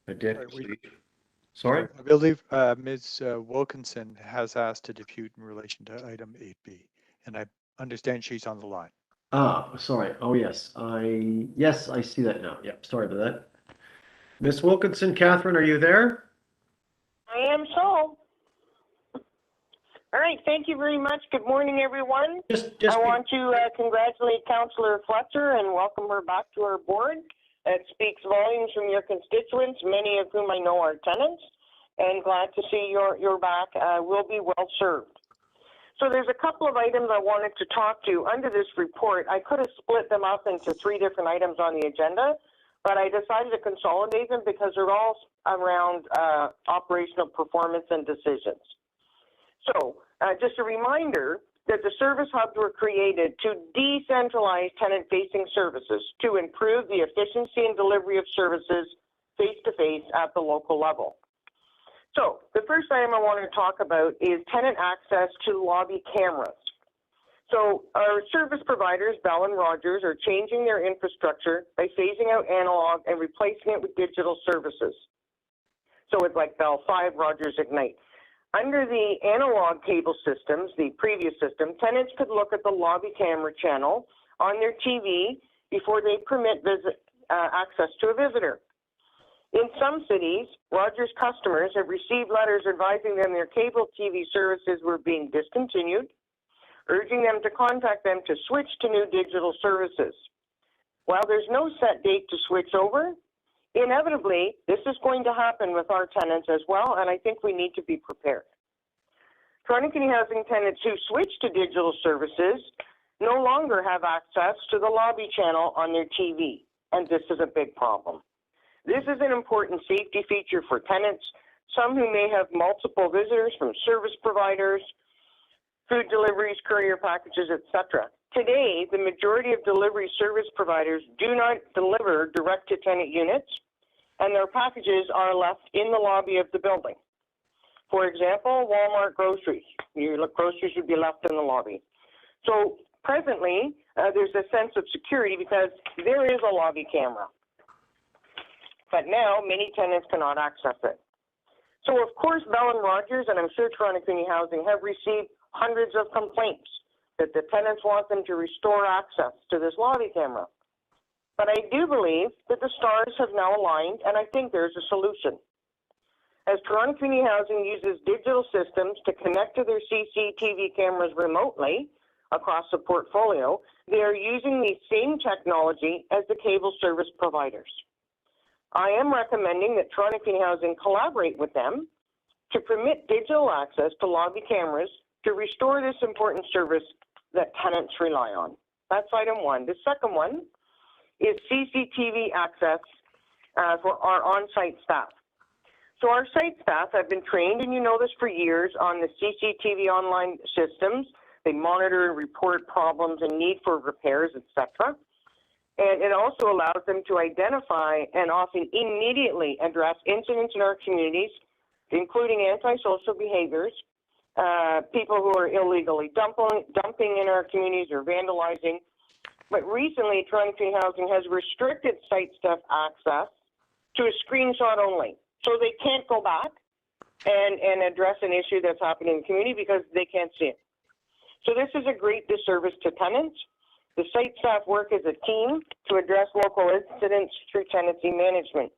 a deputy. Sorry? I believe Ms. Wilkinson has asked to depute in relation to item 8B, and I understand she's on the line. Sorry. Oh, yes. I see that now. Yep. Sorry about that. Miss Wilkinson, Catherine, are you there? I am so. All right. Thank you very much. Good morning, everyone. I want to congratulate Councillor Fletcher and welcome her back to our board. It speaks volumes from your constituents, many of whom I know are tenants, and glad to see you're back. We'll be well served. So there's a couple of items I wanted to talk to under this report. I could have split them up into 3 different items on the agenda, but I decided to consolidate them because they're all around operational performance and decisions. So just a reminder that the service hubs were created to decentralize tenant-facing services to improve the efficiency and delivery of services face-to-face at the local level. So the first item I want to talk about is tenant access to lobby cameras. So our service providers, Bell and Rogers, are changing their infrastructure by phasing out analog and replacing it with digital services. So it's like Bell 5, Rogers Ignite. Under the analog cable systems, the previous system, tenants could look at the lobby camera channel on their TV before they permit access to a visitor. In some cities, Rogers customers have received letters advising them their cable TV services were being discontinued, urging them to contact them to switch to new digital services. While there's no set date to switch over, inevitably, this is going to happen with our tenants as well, and I think we need to be prepared. Toronto Community Housing tenants who switch to digital services no longer have access to the lobby channel on their TV, and this is a big problem. This is an important safety feature for tenants, some who may have multiple visitors from service providers, food deliveries, courier packages, etc. Today, the majority of delivery service providers do not deliver direct-to-tenant units, and their packages are left in the lobby of the building. For example, Walmart groceries. Your groceries would be left in the lobby. So presently, there's a sense of security because there is a lobby camera. But now, many tenants cannot access it. So of course, Bell and Rogers, and I'm sure Toronto Community Housing, have received hundreds of complaints that the tenants want them to restore access to this lobby camera. But I do believe that the stars have now aligned, and I think there's a solution. As Toronto Community Housing uses digital systems to connect to their CCTV cameras remotely across the portfolio, they are using the same technology as the cable service providers. I am recommending that Toronto Community Housing collaborate with them to permit digital access to lobby cameras to restore this important service that tenants rely on. That's item one. The second one is CCTV access for our on-site staff. So our site staff have been trained, and you know this for years, on the CCTV online systems. They monitor and report problems and need for repairs, etc. And it also allows them to identify and often immediately address incidents in our communities, including antisocial behaviors, people who are illegally dumping in our communities or vandalizing. But recently, Toronto Community Housing has restricted site staff access to a screenshot only. So they can't go back and address an issue that's happening in the community because they can't see it. So this is a great disservice to tenants. The site staff work as a team to address local incidents through tenancy management.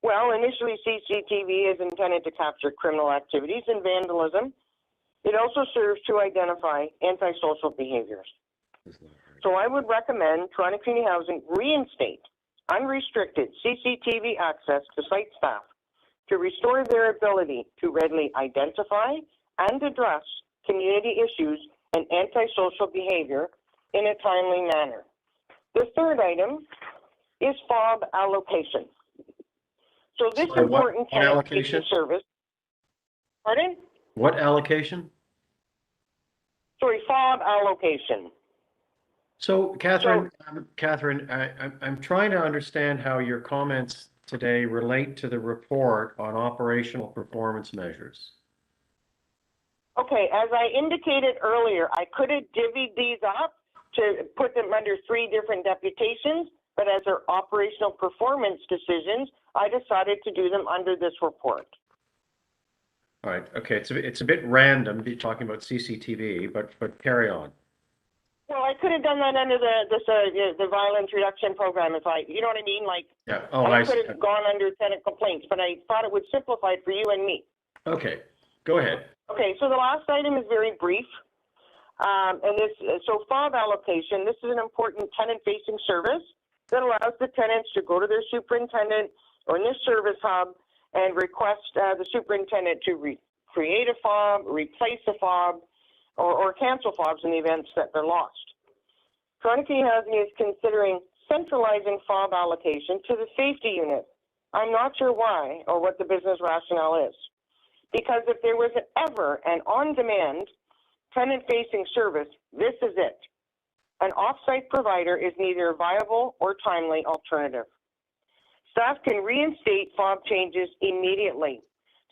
Well, initially CCTV is intended to capture criminal activities and vandalism. It also serves to identify antisocial behaviors. So I would recommend Toronto Community Housing reinstate unrestricted CCTV access to site staff to restore their ability to readily identify and address community issues and antisocial behavior in a timely manner. The third item is fob allocation. So this important tenant-facing service. Pardon? What allocation? Sorry, fob allocation. So, Catherine, I'm trying to understand how your comments today relate to the report on operational performance measures. Okay, as I indicated earlier, I could have divvied these up to put them under 3 different deputations, but as they're operational performance decisions, I decided to do them under this report. All right. Okay. It's a bit random be talking about CCTV, but carry on. Well, I could have done that under the violence reduction program if you know what I mean? Like, yeah. Oh, I could have gone under tenant complaints, but I thought it would simplify it for you and me. Okay, go ahead. Okay, so the last item is very brief. So fob allocation, this is an important tenant-facing service that allows the tenants to go to their superintendent or in their service hub and request the superintendent to create a fob, replace a fob, or cancel fobs in the events that they're lost. Toronto Community Housing is considering centralizing fob allocation to the safety unit. I'm not sure why or what the business rationale is. Because if there was ever an on-demand tenant-facing service, this is it. An off-site provider is neither a viable or timely alternative. Staff can reinstate fob changes immediately,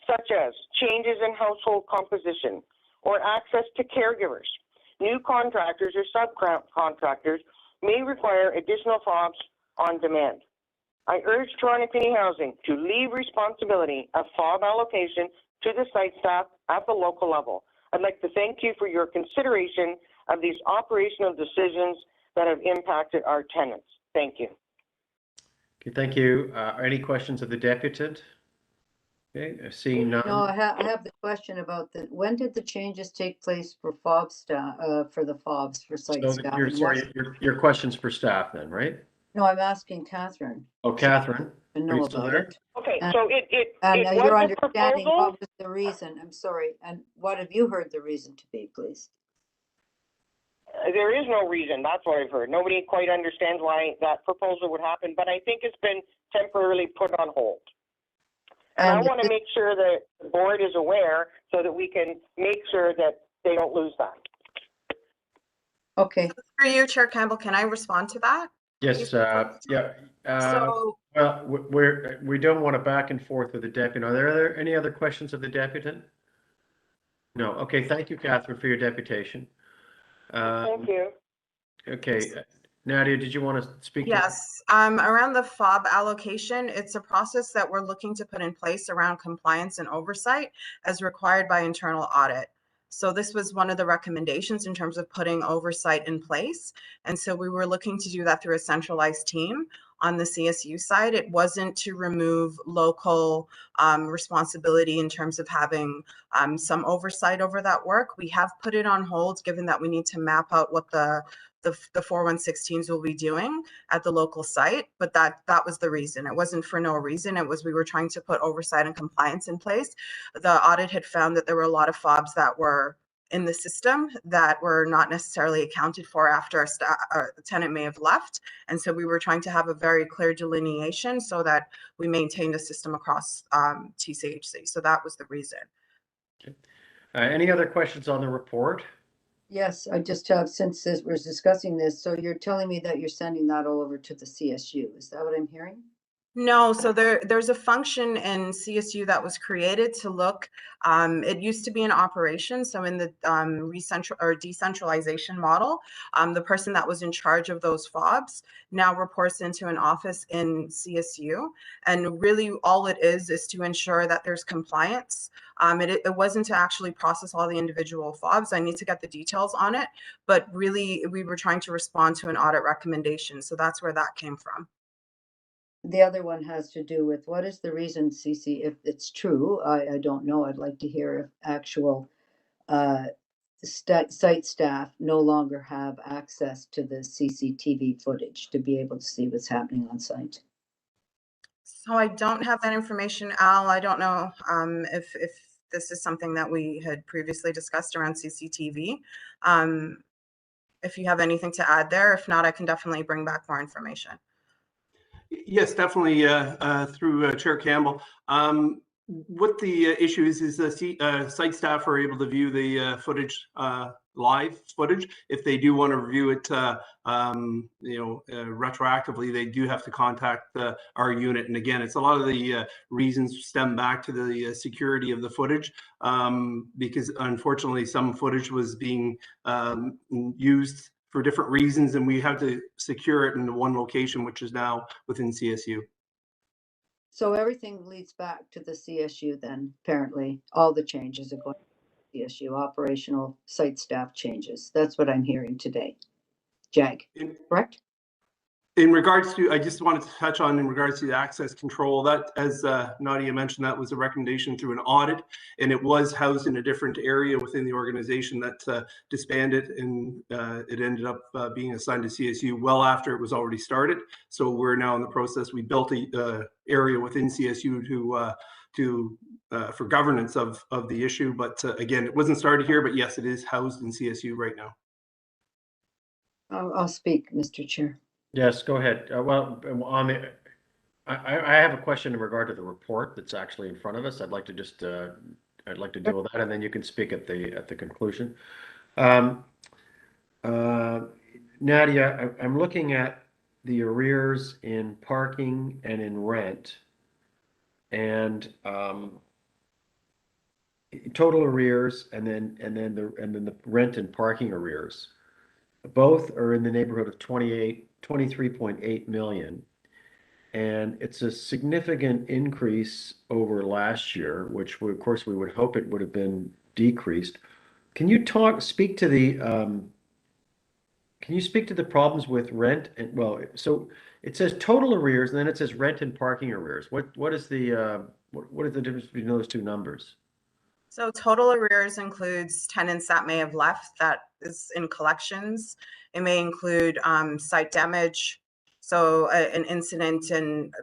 such as changes in household composition or access to caregivers. New contractors or subcontractors may require additional fobs on demand. I urge Toronto Community Housing to leave responsibility of fob allocation to the site staff at the local level. I'd like to thank you for your consideration of these operational decisions that have impacted our tenants. Thank you. Okay, thank you. Any questions of the deputant? Okay, seeing none. No, I have the question about when did the changes take place for fob staff, for the fobs for site So staff? your, and sorry, your questions for staff then, right? No, I'm asking Catherine. Oh, Catherine, To are know you still about there? it. Okay, And- so it And was your a understanding, proposal. what was the reason? I'm sorry. And what have you heard the reason to be, please? There is no reason. That's what I've heard. Nobody quite understands why that proposal would happen, but I think it's been temporarily put on hold. And I And want to make sure that the board is aware so that we can make sure that they don't lose that. Okay, For you, Chair Campbell, can I respond to that? Yes, yeah. So, Well, we don't want to back and forth with the deputy. Are there any other questions of the deputant? No. Okay, thank you, Catherine, for your deputation. Thank you. Okay, Nadia, did you want to speak? yes, around the fob allocation, it's a process that we're looking to put in place around compliance and oversight as required by internal audit. So this was one of the recommendations in terms of putting oversight in place. And so we were looking to do that through a centralized team on the CSU side. It wasn't to remove local responsibility in terms of having some oversight over that work. We have put it on hold, given that we need to map out what the 416 teams will be doing at the local site, but that was the reason. It wasn't for no reason. It was we were trying to put oversight and compliance in place. The audit had found that there were a lot of fobs that were in the system that were not necessarily accounted for after a tenant may have left. And so we were trying to have a very clear delineation so that we maintained a system across TCHC. So that was the reason. Okay. Any other questions on the report? yes, I just have, since we're discussing this, so you're telling me that you're sending that all over to the CSU. Is that what I'm hearing? No, so there's a function in CSU that was created to look. It used to be in operation, so in the decentralization model, the person that was in charge of those fobs now reports into an office in CSU, and really all it is to ensure that there's compliance. It wasn't to actually process all the individual fobs. I need to get the details on it, but really we were trying to respond to an audit recommendation, so that's where that came from. The other one has to do with what is the reason, Cece, if it's true, I don't know, I'd like to hear if actual site staff no longer have access to the CCTV footage to be able to see what's happening on site. So I don't have that information, Al. I don't know if this is something that we had previously discussed around CCTV. If you have anything to add there, if not, I can definitely bring back more information. Yes, definitely through Chair Campbell. What the issue is the site staff are able to view the footage, live footage. If they do want to review it, retroactively, they do have to contact our unit. And again, it's a lot of the reasons stem back to the security of the footage, because unfortunately some footage was being used for different reasons, and we have to secure it in one location, which is now within CSU. So everything leads back to the CSU then, apparently. All the changes are going to CSU, operational site staff changes. That's what I'm hearing today. Jag, correct? In regards to, I just wanted to touch on in regards to the access control, that, as Nadia mentioned, that was a recommendation through an audit, and it was housed in a different area within the organization that disbanded, and it ended up being assigned to CSU well after it was already started. So we're now in the process. We built a area within CSU for governance of the issue, but again, it wasn't started here, but yes, it is housed in CSU right now. I'll speak, Mr. Chair. Yes, go ahead. Well, on the, I have a question in regard to the report that's actually in front of us. I'd like to just, I'd like to deal with that, and then you can speak at the conclusion. Nadia, I'm looking at the arrears in parking and in rent, and total arrears, and then the rent and parking arrears. Both are in the neighborhood of 23.8 million. And it's a significant increase over last year, which of course we would hope it would have been decreased. Can you speak to the Can you speak to the problems with rent? And well, so it says total arrears and then it says rent and parking arrears. What is the what is the difference between those two numbers? So total arrears includes tenants that may have left that is in collections. It may include site damage. So an incident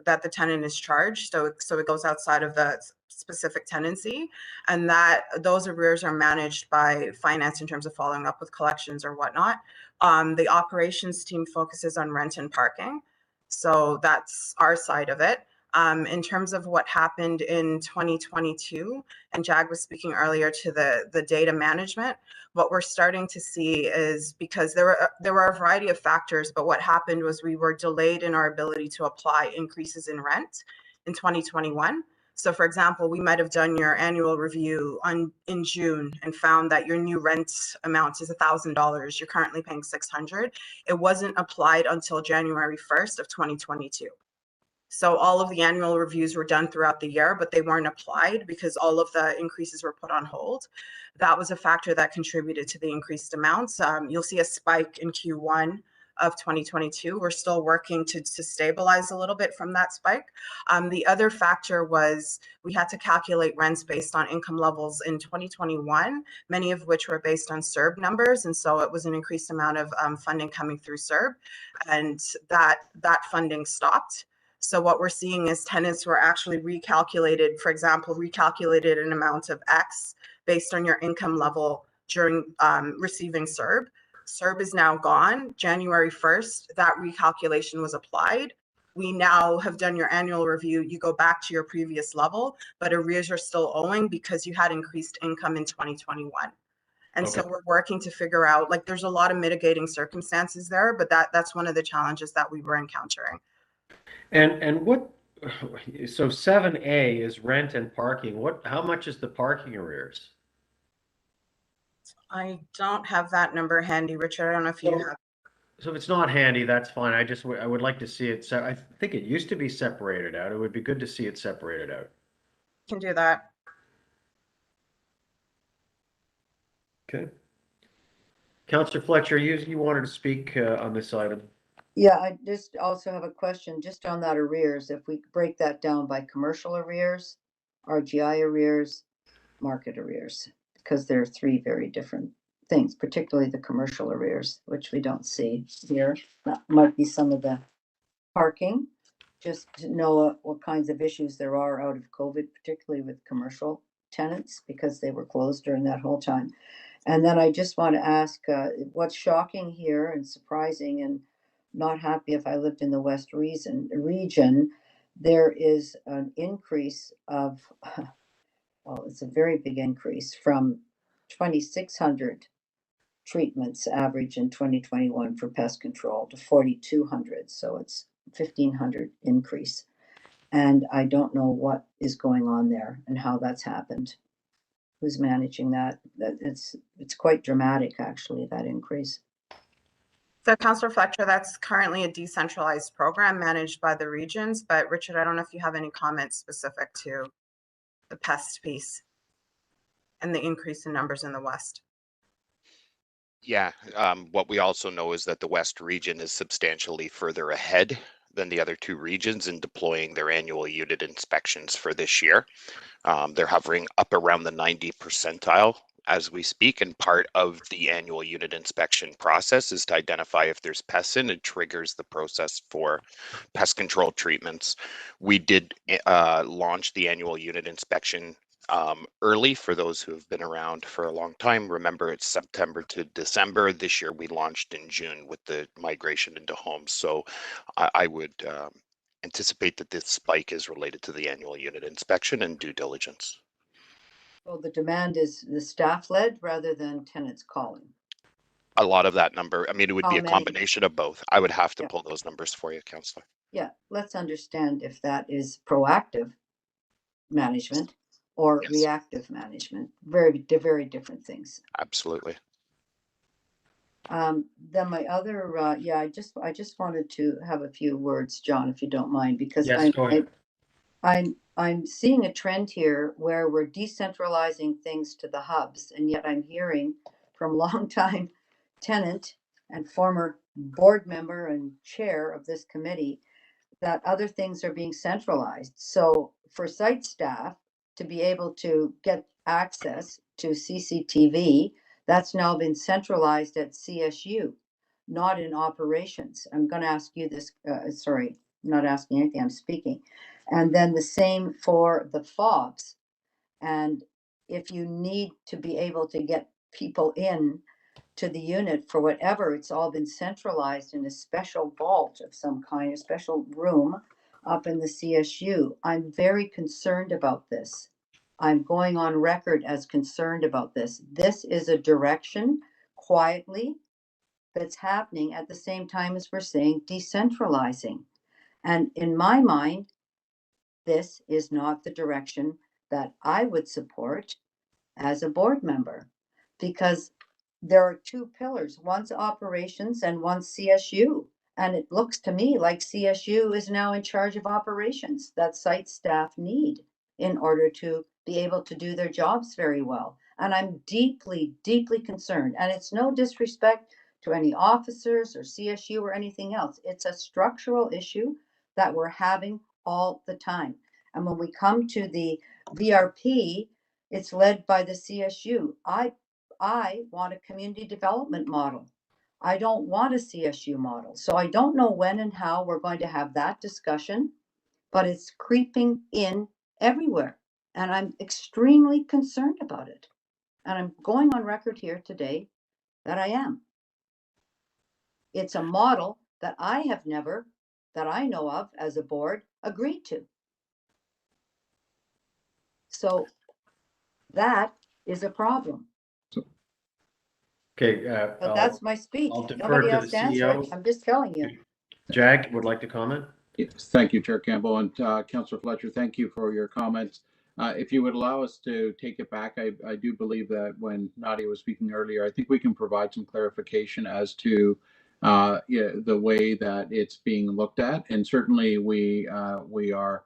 that the tenant is charged. So it goes outside of the specific tenancy, and that those arrears are managed by finance in terms of following up with collections or whatnot. The operations team focuses on rent and parking. So that's our side of it. In terms of what happened in 2022, and Jag was speaking earlier to the data management, what we're starting to see is, because there were a variety of factors, but what happened was we were delayed in our ability to apply increases in rent in 2021. So for example, we might have done your annual review in June and found that your new rent amount is $1,000. You're currently paying $600. It wasn't applied until January 1st of 2022. So all of the annual reviews were done throughout the year, but they weren't applied because all of the increases were put on hold. That was a factor that contributed to the increased amounts. You'll see a spike in Q1 of 2022. We're still working to stabilize a little bit from that spike. The other factor was we had to calculate rents based on income levels in 2021, many of which were based on CERB numbers. And so it was an increased amount of funding coming through CERB, and that funding stopped. So what we're seeing is tenants were actually recalculated, for example, recalculated an amount of X based on your income level during receiving CERB. CERB is now gone. January 1st, that recalculation was applied. We now have done your annual review. You go back to your previous level, but arrears are still owing because you had increased income in 2021. And so we're working to figure out, like, there's a lot of mitigating circumstances there, but that's one of the challenges that we were encountering. And what, so 7A is rent and parking. How much is the parking arrears? I don't have that number handy, Richard. I don't know if you have. So if it's not handy, that's fine. I would like to see it. So I think it used to be separated out. It would be good to see it separated out. Can do that. Okay. Councillor Fletcher, you wanted to speak on this item. Yeah, I just also have a question just on that arrears. If we break that down by commercial arrears, RGI arrears, market arrears, because there are three very different things, particularly the commercial arrears, which we don't see here. That might be some of the parking, just to know what kinds of issues there are out of COVID, particularly with commercial tenants, because they were closed during that whole time. And then I just want to ask, what's shocking here and surprising and not happy if I lived in the West region, there is an increase of, well, it's a very big increase from 2,600 treatments average in 2021 for pest control to 4,200. So it's 1,500 increase. And I don't know what is going on there and how that's happened. Who's managing that? It's quite dramatic, actually, that increase. So Councillor Fletcher, that's currently a decentralized program managed by the regions, but Richard, I don't know if you have any comments specific to the pest piece and the increase in numbers in the West. Yeah, what we also know is that the West region is substantially further ahead than the other two regions in deploying their annual unit inspections for this year. They're hovering up around the 90 percentile as we speak, and part of the annual unit inspection process is to identify if there's pests in. It triggers the process for pest control treatments. We did launch the annual unit inspection early for those who have been around for a long time. Remember, it's September to December. This year we launched in June with the migration into homes. So I would anticipate that this spike is related to the annual unit inspection and due diligence. Well, the demand is the staff led rather than tenants calling. A lot of that number, I mean, it would be a combination of both. I would have to pull those numbers for you, Councillor. Yeah, let's understand if that is proactive management or reactive management. Very different things. Absolutely. Then my other, I just wanted to have a few words, John, if you don't mind, because I'm seeing a trend here where we're decentralizing things to the hubs, and yet I'm hearing from longtime tenant and former board member and chair of this committee, that other things are being centralized. So for site staff to be able to get access to CCTV, that's now been centralized at CSU, not in operations. I'm going to ask you this, sorry, not asking anything, I'm speaking. And then the same for the FOBs. And if you need to be able to get people in to the unit for whatever, it's all been centralized in a special vault of some kind, a special room up in the CSU. I'm very concerned about this. I'm going on record as concerned about this. This is a direction quietly that's happening at the same time as we're saying decentralizing. And in my mind, this is not the direction that I would support as a board member, because there are two pillars. One's operations and one's CSU. And it looks to me like CSU is now in charge of operations that site staff need in order to be able to do their jobs very well. And I'm deeply, deeply concerned. And it's no disrespect to any officers or CSU or anything else. It's a structural issue that we're having all the time. And when we come to the VRP, it's led by the CSU. I want a community development model. I don't want a CSU model. So I don't know when and how we're going to have that discussion, but it's creeping in everywhere. And I'm extremely concerned about it. And I'm going on record here today that I am. It's a model that I have never, that I know of as a board, agreed to. So that is a problem. Okay, But that's my speech. I'll defer Nobody to has the to answer it. CEO. I'm just telling you. Jag would like to comment? Yes, thank you, Chair Campbell, and Councillor Fletcher, thank you for your comments. If you would allow us to take it back, I do believe that when Nadia was speaking earlier, I think we can provide some clarification as to the way that it's being looked at, and certainly we are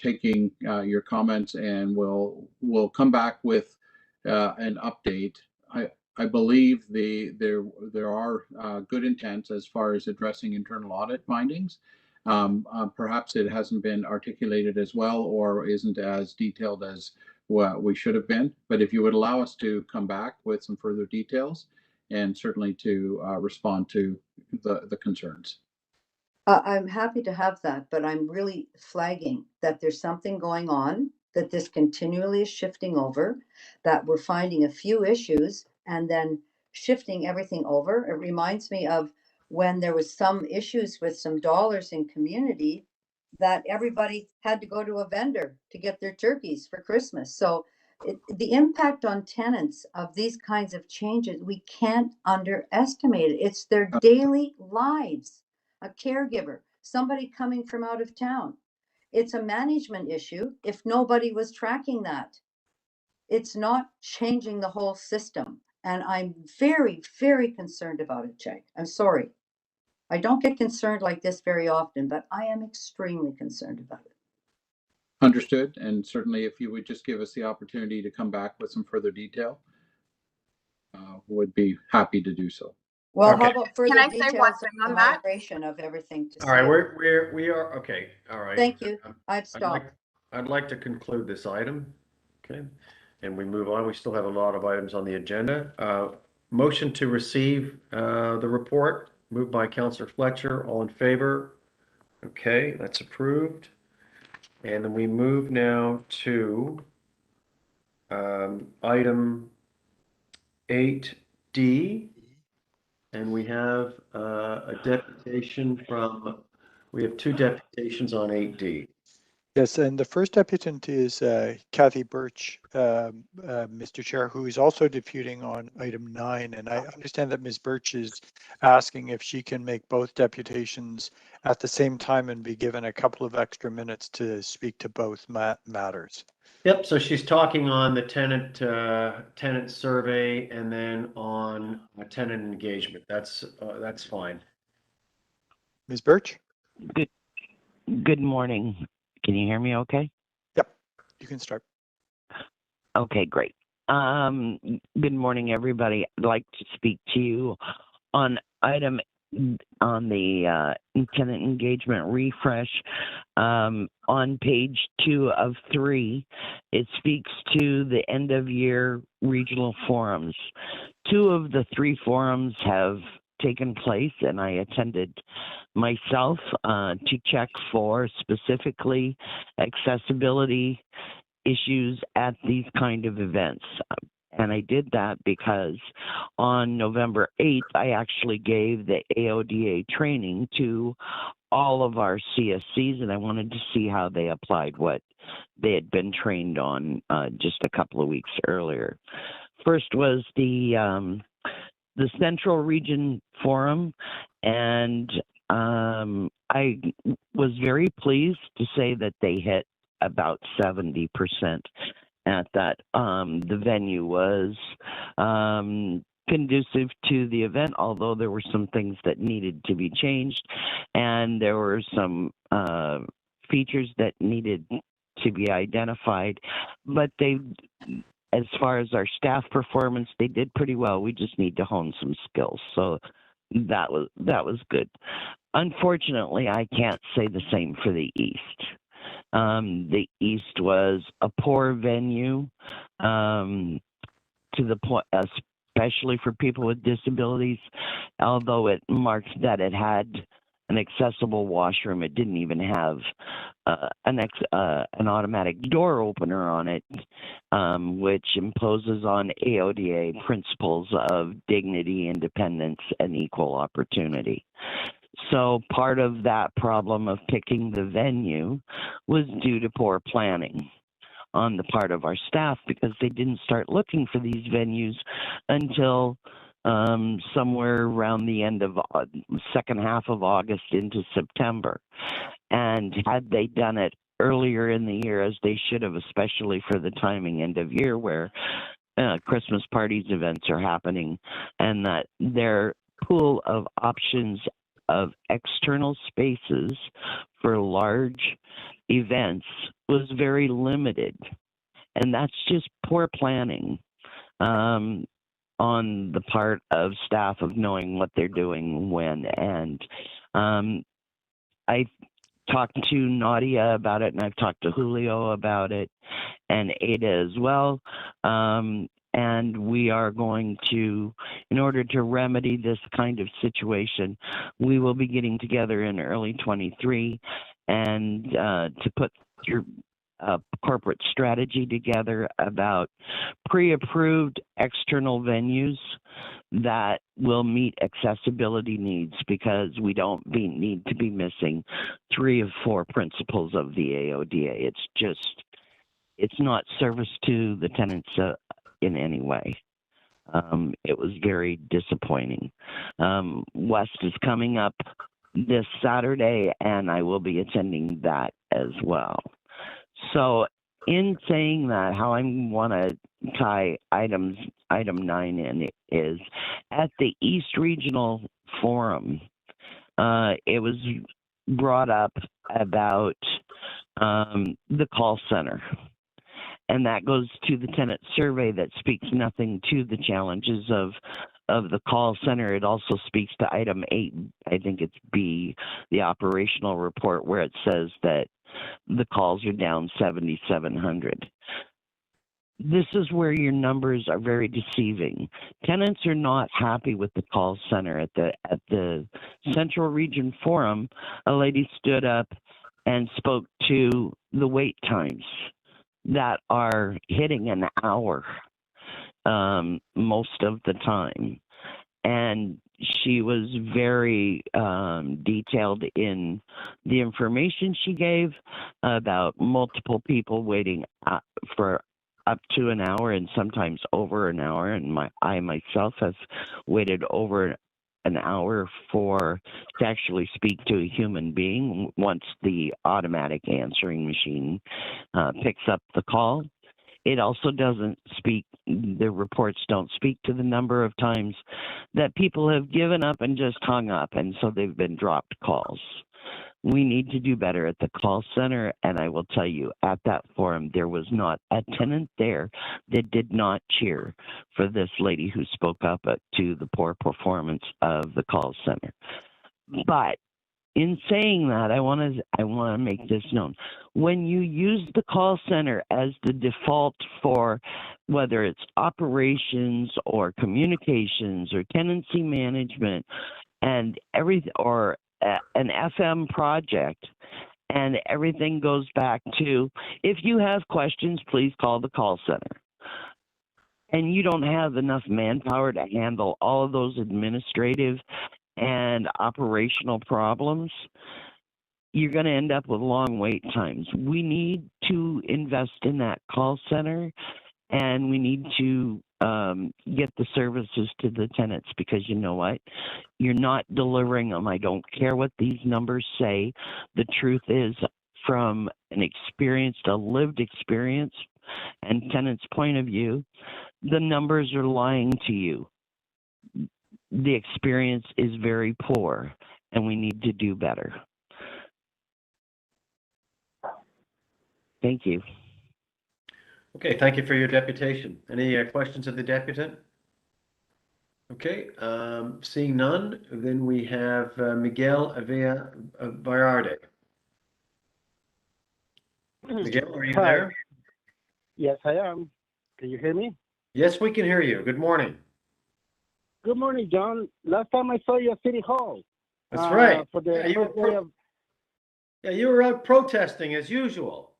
taking your comments, and we'll come back with an update. I believe there are good intents as far as addressing internal audit findings. Perhaps it hasn't been articulated as well or isn't as detailed as what we should have been. But if you would allow us to come back with some further details and certainly to respond to the concerns. I'm happy to have that, but I'm really flagging that there's something going on, that this continually is shifting over, that we're finding a few issues and then shifting everything over. It reminds me of when there was some issues with some dollars in community, that everybody had to go to a vendor to get their turkeys for Christmas. So the impact on tenants of these kinds of changes, we can't underestimate it. It's their daily lives. A caregiver, somebody coming from out of town. It's a management issue if nobody was tracking that. It's not changing the whole system. And I'm very, very concerned about it, Jake. I'm sorry. I don't get concerned like this very often, but I am extremely concerned about it. Understood. And certainly if you would just give us the opportunity to come back with some further detail, would be happy to do so. Well, Okay. how about further Can I say one details thing of on the that? migration of everything to All right, CSU? we are, okay, all right. Thank you. I've stopped. I'd like to conclude this item, okay? And we move on. We still have a lot of items on the agenda. Motion to receive the report, moved by Councillor Fletcher. All in favor? Okay, that's approved. And then we move now to item 8D. And we have a deputation from, we have two deputations on 8D. Yes, and the first deputant is Kathy Birch, Mr. Chair, who is also deputing on item 9. And I understand that Ms. Birch is asking if she can make both deputations at the same time and be given a couple of extra minutes to speak to both matters. Yep, so she's talking on the tenant survey and then on tenant engagement. That's fine. Ms. Birch? Good morning. Can you hear me okay? Yep, you can start. Okay, great. Good morning, everybody. I'd like to speak to you on item on the tenant engagement refresh, on page 2 of 3, it speaks to the end of year regional forums. 2 of the 3 forums have taken place, and I attended myself to check for specifically accessibility issues at these kind of events. And I did that because on November 8th, I actually gave the AODA training to all of our CSCs, and I wanted to see how they applied what they had been trained on just a couple of weeks earlier. First was the Central Region Forum, and I was very pleased to say that they hit about 70% at that. The venue was conducive to the event, although there were some things that needed to be changed, and there were some features that needed to be identified, but they, as far as our staff performance, they did pretty well. We just need to hone some skills. So that was good. Unfortunately, I can't say the same for the East. The East was a poor venue, to the point, especially for people with disabilities. Although it marked that it had an accessible washroom, it didn't even have an automatic door opener on it, which imposes on AODA principles of dignity, independence, and equal opportunity. So part of that problem of picking the venue was due to poor planning on the part of our staff, because they didn't start looking for these venues until somewhere around the end of second half of August into September. And had they done it earlier in the year, as they should have, especially for the timing end of year where Christmas parties events are happening, and that their pool of options of external spaces for large events was very limited. And that's just poor planning on the part of staff of knowing what they're doing when. And I talked to Nadia about it, and I've talked to Julio about it, and Ada as well. And we are going to, in order to remedy this kind of situation, we will be getting together in early 23 and to put your corporate strategy together about pre-approved external venues that will meet accessibility needs, because we don't need to be missing 3 of 4 principles of the AODA. It's not service to the tenants in any way. It was very disappointing. West is coming up this Saturday, and I will be attending that as well. So in saying that, how I want to tie item 9 in is at the East Regional Forum, it was brought up about the call center. And that goes to the tenant survey that speaks nothing to the challenges of the call center. It also speaks to item 8, I think it's B, the operational report, where it says that the calls are down 7,700. This is where your numbers are very deceiving. Tenants are not happy with the call center. At the Central Region Forum, a lady stood up and spoke to the wait times that are hitting an hour most of the time. And she was very detailed in the information she gave about multiple people waiting for up to an hour and sometimes over an hour. And I myself have waited over an hour to actually speak to a human being once the automatic answering machine picks up the call. It also doesn't speak, the reports don't speak to the number of times that people have given up and just hung up, and so they've been dropped calls. We need to do better at the call center, and I will tell you, at that forum, there was not a tenant there that did not cheer for this lady who spoke up to the poor performance of the call center. But in saying that, I want to make this known. When you use the call center as the default for whether it's operations or communications or tenancy management and everything, or an FM project, and everything goes back to, if you have questions, please call the call center. And you don't have enough manpower to handle all of those administrative and operational problems, you're going to end up with long wait times. We need to invest in that call center, and we need to get the services to the tenants, because you know what? You're not delivering them. I don't care what these numbers say. The truth is, from an experienced, a lived experience and tenant's point of view, the numbers are lying to you. The experience is very poor, and we need to do better. Thank you. Okay, thank you for your deputation. Any questions of the deputant? Okay, seeing none, then we have Miguel Avila Vallarde. Miguel, are you there? Yes, I am. Can you hear me? Yes, we can hear you. Good morning. Good morning, John. Last time I saw you at City Hall. That's right. For the you were out protesting as usual.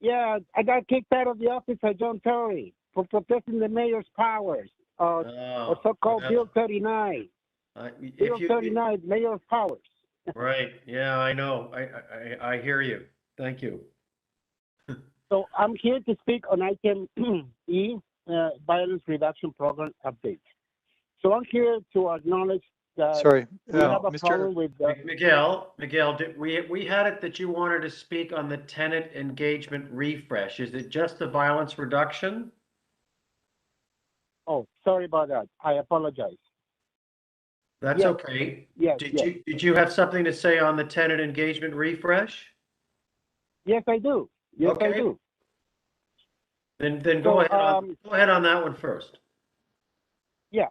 Yeah, I got kicked out of the office by John Terry for protesting the mayor's powers, or so-called Bill 39. Bill 39, mayor's powers. Right. Yeah, I know. I hear you. Thank you. So I'm here to speak on item E, violence reduction program update. So I'm here to acknowledge that Sorry, we have a problem with Miguel, we had it that you wanted to speak on the tenant engagement refresh. Is it just the violence reduction? Oh, sorry about that. I apologize. That's okay. Yes. Did you have something to say on the tenant engagement refresh? Yes, I do. Yes, okay. I do. Then go ahead. Go ahead on that one first. Yeah.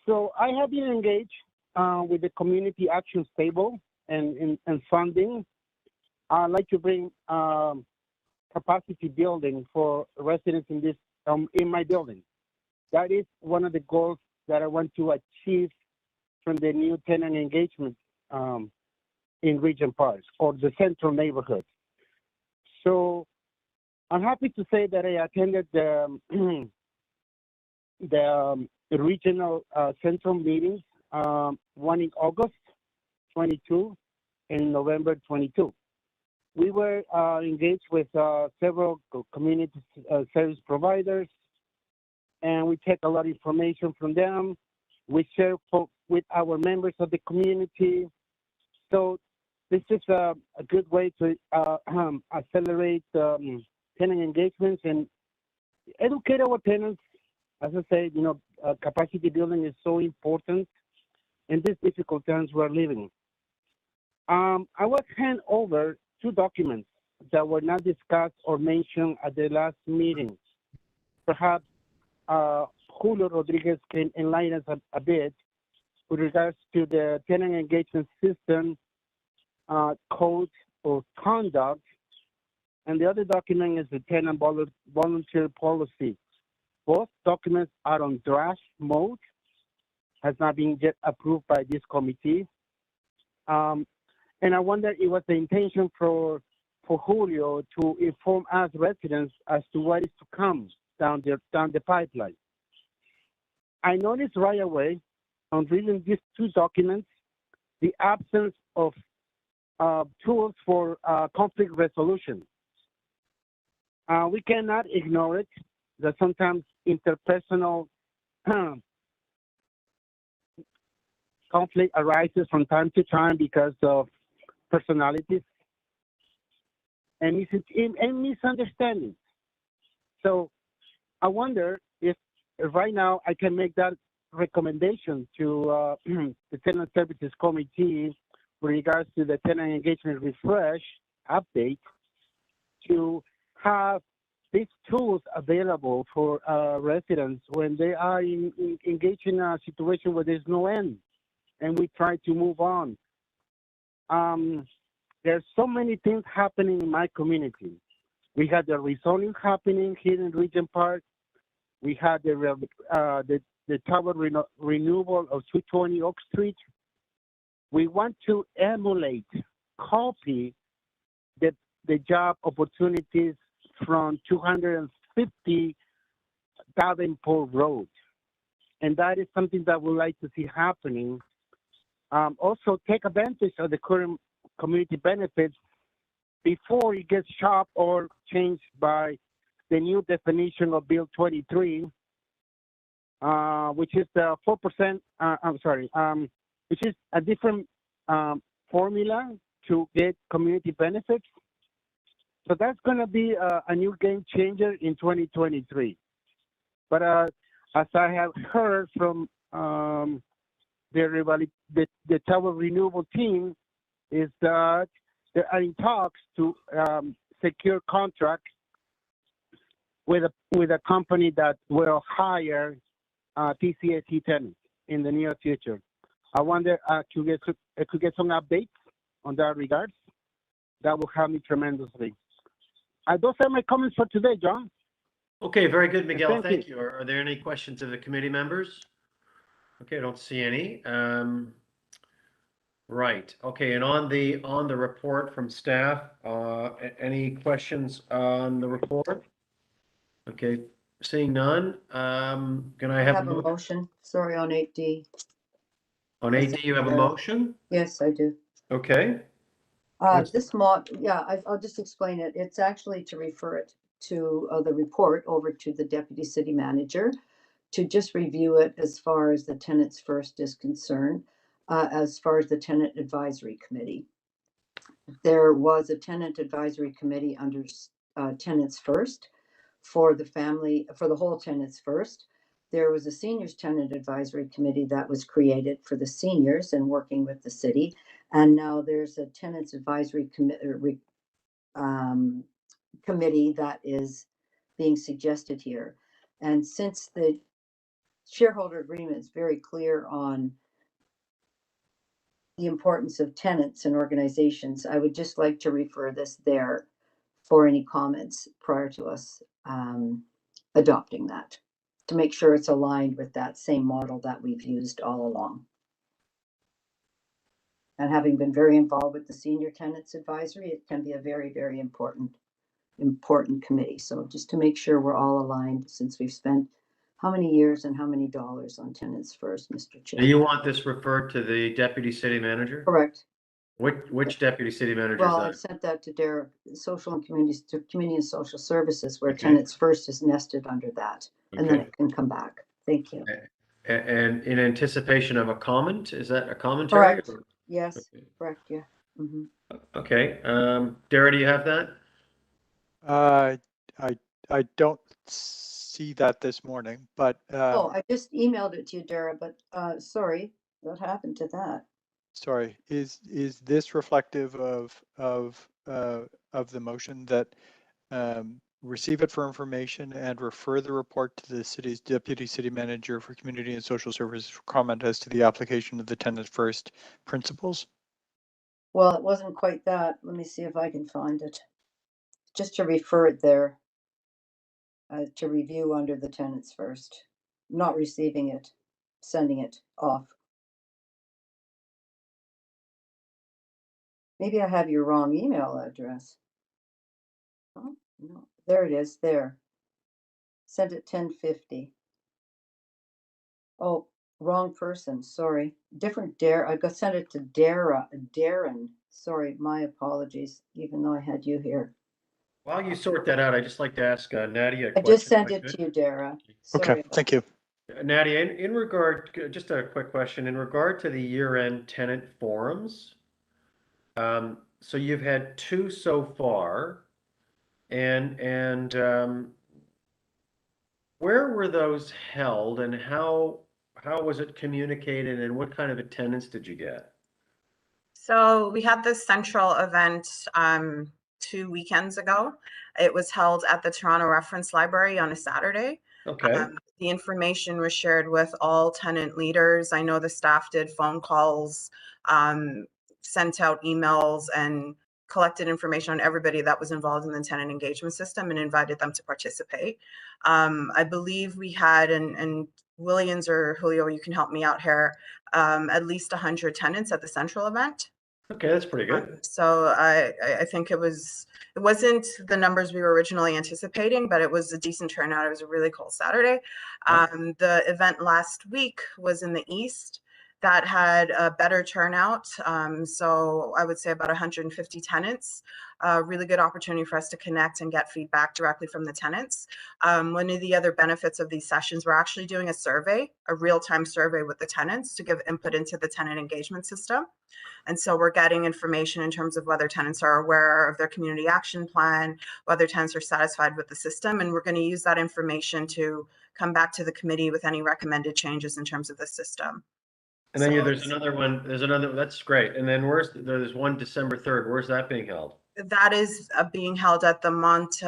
So I have been engaged with the community action table and funding. I'd like to bring capacity building for residents in this in my building. That is one of the goals that I want to achieve from the new tenant engagement in Regent Park or the central neighborhood. So I'm happy to say that I attended the regional central meetings, one in August 22 and November 22. We were engaged with several community service providers, and we take a lot of information from them. We share with our members of the community. So this is a good way to accelerate tenant engagements and educate our tenants. As I said, capacity building is so important in these difficult times we're living. I was handed over 2 documents that were not discussed or mentioned at the last meeting. Perhaps Julio Rodriguez can enlighten us a bit with regards to the tenant engagement system code or conduct, and the other document is the tenant volunteer policy. Both documents are on draft mode, has not been yet approved by this committee. And I wonder it was the intention for Julio to inform us residents as to what is to come down the pipeline. I noticed right away on reading these 2 documents, the absence of tools for conflict resolution. We cannot ignore it, that sometimes interpersonal conflict arises from time to time because of personalities and misunderstandings. So I wonder if right now I can make that recommendation to the Tenant Services Committee with regards to the tenant engagement refresh update to have these tools available for residents when they are engaged in a situation where there's no end and we try to move on. There's so many things happening in my community. We had the rezoning happening here in Regent Park. We had the tower renewal of 220 Oak Street. We want to emulate, copy the job opportunities from 250 Davenport Road. And that is something that we'd like to see happening. Also take advantage of the current community benefits before it gets chopped or changed by the new definition of Bill 23, which is the 4%, which is a different formula to get community benefits. So that's going to be a new game changer in 2023. But as I have heard from the tower renewable team, is that they are in talks to secure contracts with a company that will hire TCHC tenants in the near future. I wonder could get some updates on that regards. That will help me tremendously. Those are my comments for today, John. Okay, very good, Miguel. Thank you. you. Are there any questions of the committee members? Okay, I don't see any. Right. Okay, and on the report from staff, any questions on the report? Okay, seeing none. Can I I have have a motion, sorry, on 8D. on 8D? You have a motion? Yes, I do. Okay. What's I'll just explain it. It's actually to refer it to the report over to the deputy city manager to just review it as far as the Tenants First is concerned, as far as the Tenant Advisory Committee. There was a Tenant Advisory Committee under Tenants First for the whole Tenants First. There was a Seniors Tenant Advisory Committee that was created for the seniors and working with the city. And now there's a Tenants Advisory Committee that is being suggested here. And since the shareholder agreement is very clear on the importance of tenants and organizations, I would just like to refer this there for any comments prior to us adopting that, to make sure it's aligned with that same model that we've used all along. And having been very involved with the Senior Tenants Advisory, it can be a very, very important committee. So just to make sure we're all aligned, since we've spent how many years and how many dollars on Tenants First, Mr. Chair? Do you want this referred to the deputy city manager? Correct. Which deputy city manager is Well, that? I've sent that to Derek, Social and Community and Social Services, where Okay. Tenants First is nested under that, and then it can come back. Thank you. And in anticipation of a comment, is that a commentary? Correct. Yes, correct, yeah. Mhm. Okay, Dara, do you have that? I don't see that this morning, but I just emailed it to you, Dara, but sorry, what happened to that? sorry, is this reflective of the motion that receive it for information and refer the report to the city's deputy city manager for community and social services for comment as to the application of the Tenant First principles? Well, it wasn't quite that. Let me see if I can find it. Just to refer it there, to review under the Tenants First, not receiving it, sending it off. Maybe I have your wrong email address. Oh, no, there it is, there. Sent at 10:50. Oh, wrong person, sorry. Different Dara, I got sent it to Darren. Sorry, my apologies, even though I had you here. While you sort that out, I'd just like to ask Nadia a I question. just sent it to you, Dara. Okay, thank you. Nadia, in regard, just a quick question, in regard to the year-end tenant forums, so you've had 2 so far, and where were those held, and how how was it communicated and what kind of attendance did you get? So we had this central event 2 weekends ago. It was held at the Toronto Reference Library on a Saturday. Okay. The information was shared with all tenant leaders. I know the staff did phone calls, sent out emails, and collected information on everybody that was involved in the tenant engagement system and invited them to participate. I believe we had, and Williams or Julio, you can help me out here, at least 100 tenants at the central event. Okay, that's pretty good. So I think it wasn't the numbers we were originally anticipating, but it was a decent turnout. It was a really cold Saturday. The event last week was in the East that had a better turnout. So I would say about 150 tenants. Really good opportunity for us to connect and get feedback directly from the tenants. One of the other benefits of these sessions, we're actually doing a survey, a real-time survey with the tenants to give input into the tenant engagement system. And so we're getting information in terms of whether tenants are aware of their community action plan, whether tenants are satisfied with the system, and we're going to use that information to come back to the committee with any recommended changes in terms of the system. And then there's another one, that's great. And then there's one December 3rd. Where's that being held? That is being held at the Monte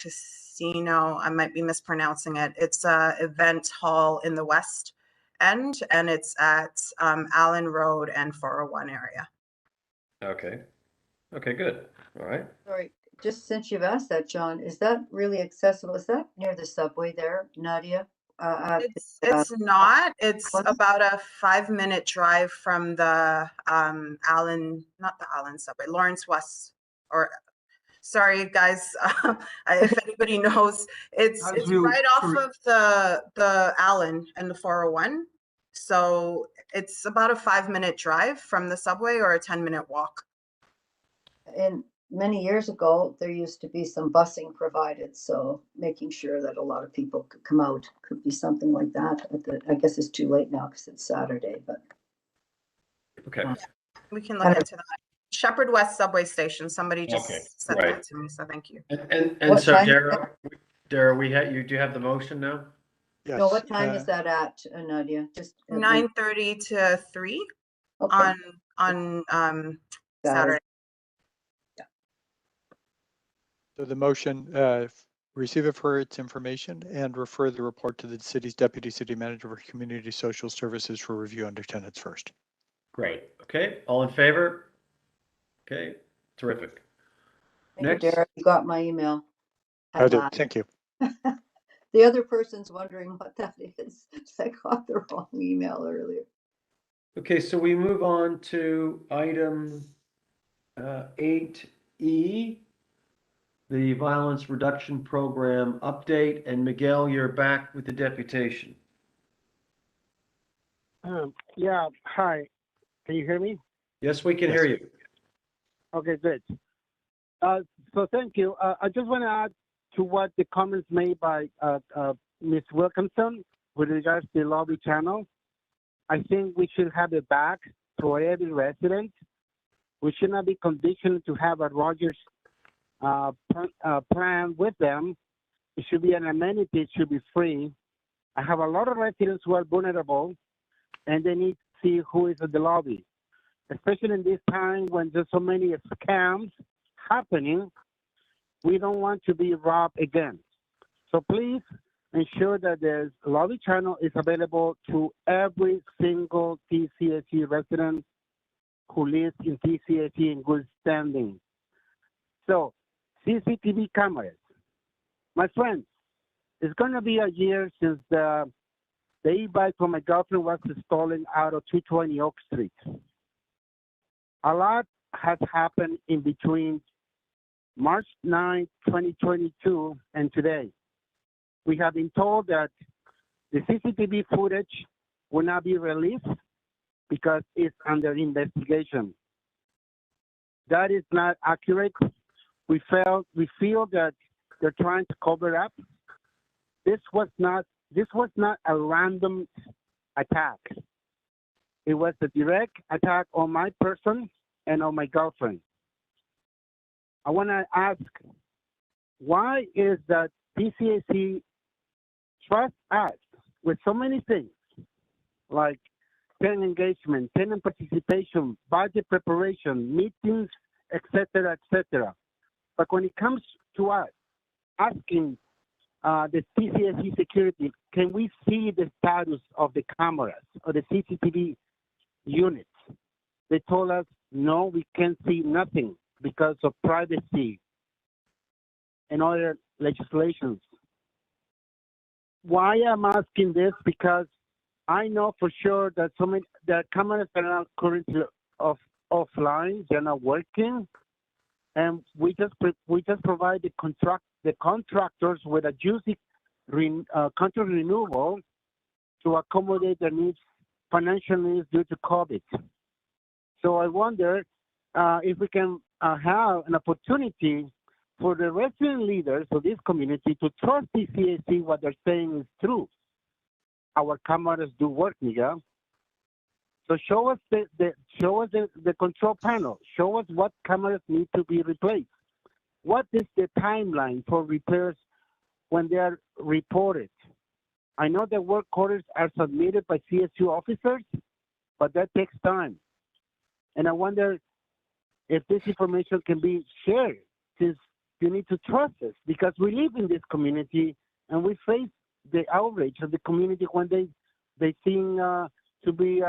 Casino. I might be mispronouncing it. It's a event hall in the West End, and it's at Allen Road and 401 area. Okay. Okay, good. All right. Sorry, just since you've asked that, John, is that really accessible? Is that near the subway there, Nadia? It's not. It's about a 5-minute drive from the not the Allen subway, Lawrence West, or sorry guys, if anybody knows, it's right off of the Allen and the 401. So it's about a 5-minute drive from the subway or a 10-minute walk. And many years ago, there used to be some busing provided, so making sure that a lot of people could come out could be something like that. I guess it's too late now because it's Saturday, but. Okay. We can look into that. Shepherd West subway station. Somebody just said that to me, so thank you. And so Dara, you do have the motion now? Yes. No, what time is that at, Nadia? Just 9:30 to 3 on Saturday. Yeah. So the motion, receive it for its information and refer the report to the city's deputy city manager for community social services for review under tenants first. Great. Okay. All in favor? Okay. Terrific. Thank you, Dara. You got my email. I did. Thank you. The other person's wondering what that is. I got the wrong email earlier. Okay, so we move on to item 8E, the Violence Reduction Program update. And Miguel, you're back with the deputation. Yeah, hi. Can you hear me? Yes, we can hear you. Okay, good. So thank you. I just want to add to what the comments made by Ms. Wilkinson with regards to the lobby channel. I think we should have it back for every resident. We should not be conditioned to have a Rogers plan with them. It should be an amenity. It should be free. I have a lot of residents who are vulnerable, and they need to see who is at the lobby, especially in this time when there's so many scams happening. We don't want to be robbed again. So please ensure that the lobby channel is available to every single TCHC resident who lives in TCHC in good standing. So CCTV cameras. My friends, it's going to be a year since the e-bike from my girlfriend was stolen out of 220 Oak Street. A lot has happened in between March 9, 2022 and today. We have been told that the CCTV footage will not be released because it's under investigation. That is not accurate. We feel that they're trying to cover up. This was not a random attack. It was a direct attack on my person and on my girlfriend. I want to ask, why is that TCHC trust us with so many things, like tenant engagement, tenant participation, budget preparation, meetings, etc., etc. But when it comes to us asking the TCHC security, can we see the status of the cameras or the CCTV units? They told us, no, we can't see nothing because of privacy and other legislations. Why I'm asking this? Because I know for sure that the cameras are not currently offline, they're not working, and we just provide the contractors with a juicy contract renewal to accommodate their needs, financial needs due to COVID. So I wonder if we can have an opportunity for the resident leaders of this community to trust TCHC what they're saying is true. Our cameras do work, Miguel. So show us the control panel. Show us what cameras need to be replaced. What is the timeline for repairs when they are reported? I know that work orders are submitted by CSU officers, but that takes time. And I wonder if this information can be shared, since you need to trust us, because we live in this community and we face the outrage of the community when they seem to be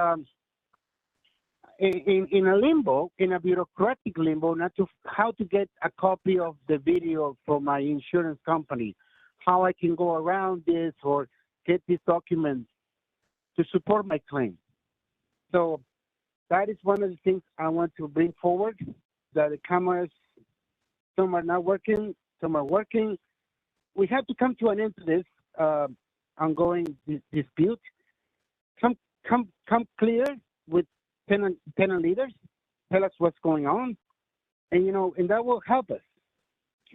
in a limbo, in a bureaucratic limbo, not to how to get a copy of the video from my insurance company, how I can go around this or get this document to support my claim. So that is one of the things I want to bring forward, that the cameras, some are not working, some are working. We have to come to an end to this ongoing dispute. Come clear with tenant leaders, tell us what's going on, and and that will help us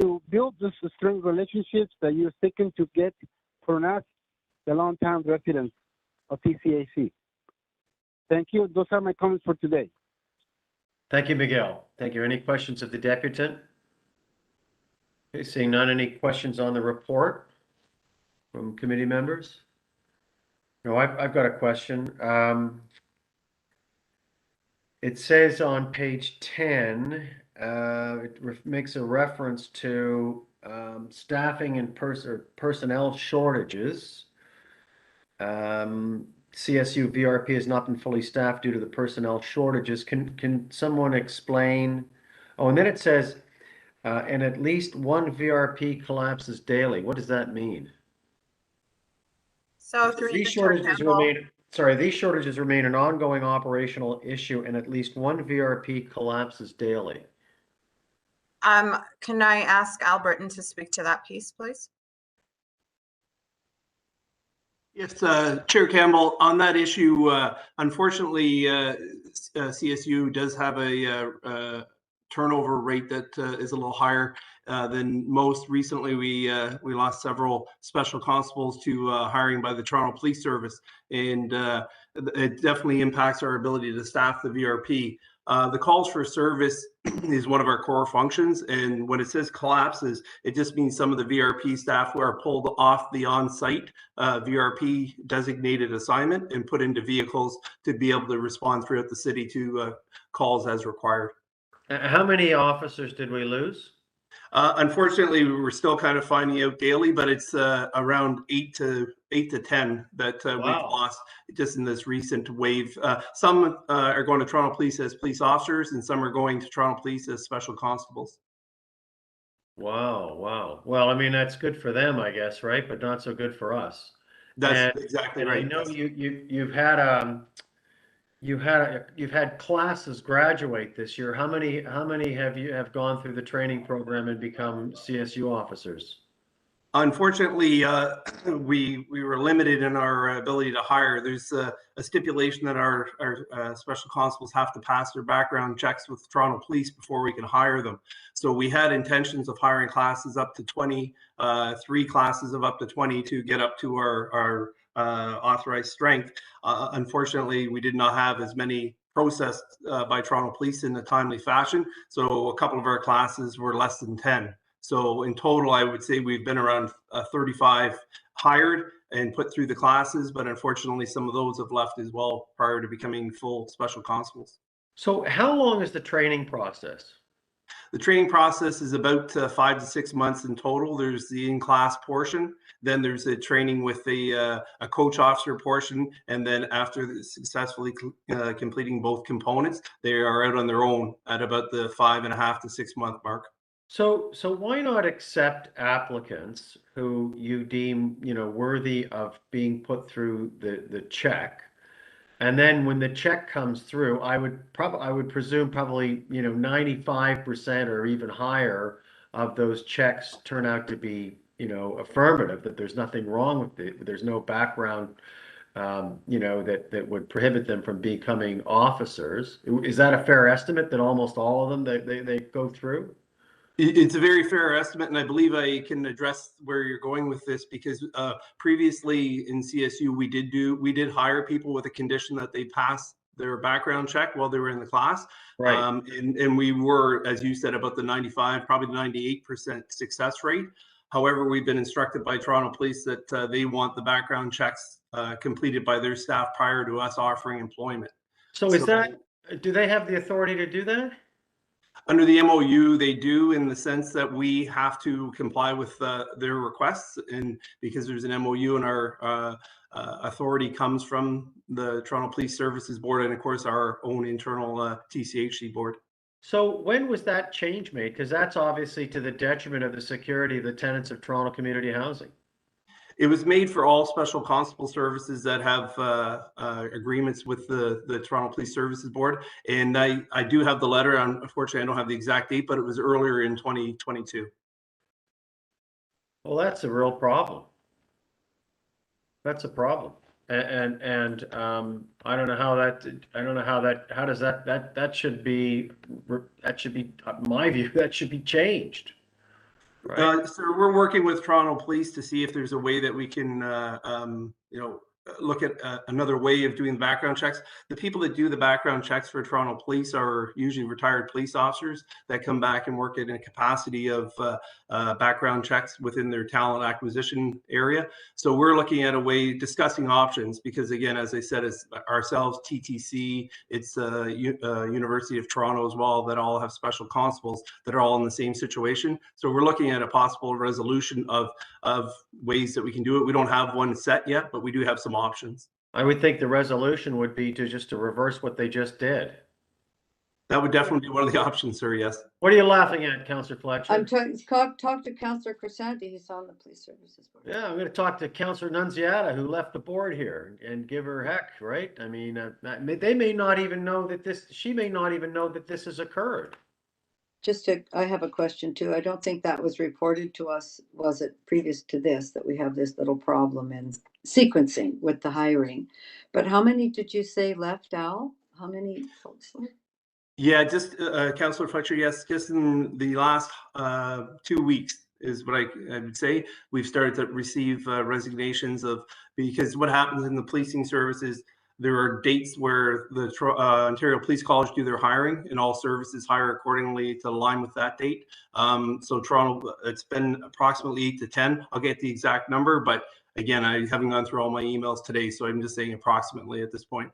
to build those strong relationships that you're seeking to get from us, the long-time residents of TCHC. Thank you. Those are my comments for today. Thank you, Miguel. Thank you. Any questions of the deputant? Okay, seeing none, any questions on the report from committee members? No, I've got a question. It says on page 10, it makes a reference to staffing and personnel shortages. CSU VRP has not been fully staffed due to the personnel shortages. Can someone explain? Oh, and then it says, and at least one VRP collapses daily. What does that mean? So through These the Chair shortages Campbell, these shortages remain an ongoing operational issue, and at least one VRP collapses daily. can I ask Alberton to speak to that piece, please? Yes, Chair Campbell, on that issue, unfortunately, CSU does have a turnover rate that is a little higher than most. Recently, we lost several special constables to hiring by the Toronto Police Service, and it definitely impacts our ability to staff the VRP. The calls for service is one of our core functions, and when it says collapses, it just means some of the VRP staff who are pulled off the on-site VRP designated assignment and put into vehicles to be able to respond throughout the city to calls as required. How many officers did we lose? Unfortunately, we're still kind of finding out daily, but it's around 8 to 10 that we've lost just in this recent wave. Some are going to Toronto Police as police officers, and some are going to Toronto Police as special constables. Wow. Well, I mean, that's good for them, I guess, right? But not so good for us. That's exactly right. I know you've had classes graduate this year. How many have gone through the training program and become CSU officers? Unfortunately, we were limited in our ability to hire. There's a stipulation that our special constables have to pass their background checks with Toronto Police before we can hire them. So we had intentions of hiring classes up to 20, 3 classes of up to 20 to get up to our authorized strength. Unfortunately, we did not have as many processed by Toronto Police in a timely fashion. So a couple of our classes were less than 10. So in total, I would say we've been around 35 hired, and put through the classes, but unfortunately some of those have left as well prior to becoming full special constables. So how long is the training process? The training process is about 5 to 6 months in total. There's the in-class portion, then there's a training with a coach officer portion, and then after successfully completing both components, they are out on their own at about the 5.5 to 6 month mark. So why not accept applicants who you deem, worthy of being put through the check? And then when the check comes through, I would presume probably, 95% or even higher of those checks turn out to be, affirmative, that there's nothing wrong with it. There's no background, that would prohibit them from becoming officers. Is that a fair estimate, that almost all of them, they go through? It's a very fair estimate, and I believe I can address where you're going with this, because previously in CSU we did hire people with a condition that they pass their background check while they were in the class. Right. And we were, as you said, about the 95, probably 98% success rate. However, we've been instructed by Toronto Police that they want the background checks completed by their staff prior to us offering employment. So do they have the authority to do that? Under the MOU, they do, in the sense that we have to comply with their requests, and because there's an MOU and our authority comes from the Toronto Police Services Board and of course our own internal TCHC board. So when was that change made? Because that's obviously to the detriment of the security of the tenants of Toronto Community Housing. It was made for all special constable services that have agreements with the Toronto Police Services Board. And I do have the letter. Unfortunately, I don't have the exact date, but it was earlier in 2022. Well, that's a real problem. That's a problem. And I don't know how that should be, in my view, that should be changed. Right. So we're working with Toronto Police to see if there's a way that we can, look at another way of doing the background checks. The people that do the background checks for Toronto Police are usually retired police officers that come back and work in a capacity of background checks within their talent acquisition area. So we're looking at a way, discussing options, because again, as I said, it's ourselves, TTC, it's University of Toronto as well, that all have special constables that are all in the same situation. So we're looking at a possible resolution of ways that we can do it. We don't have one set yet, but we do have some options. I would think the resolution would be to reverse what they just did. That would definitely be one of the options, sir. Yes. What are you laughing at, Councillor Fletcher? I'm talk to Councillor Crisanti. He's on the Police Services Board. Yeah, I'm going to talk to Councillor Nunziata, who left the board here, and give her heck, right? I mean, they may not even know that she may not even know that this has occurred. I have a question too. I don't think that was reported to us, was it, previous to this, that we have this little problem in sequencing with the hiring? But how many did you say left, Al? How many folks left? Yeah, just Councillor Fletcher, yes, just in the last 2 weeks is what I would say. We've started to receive resignations because what happens in the policing services, there are dates where the Ontario Police College do their hiring, and all services hire accordingly to align with that date. So Toronto, it's been approximately 8 to 10. I'll get the exact number, but again, I haven't gone through all my emails today, so I'm just saying approximately at this point.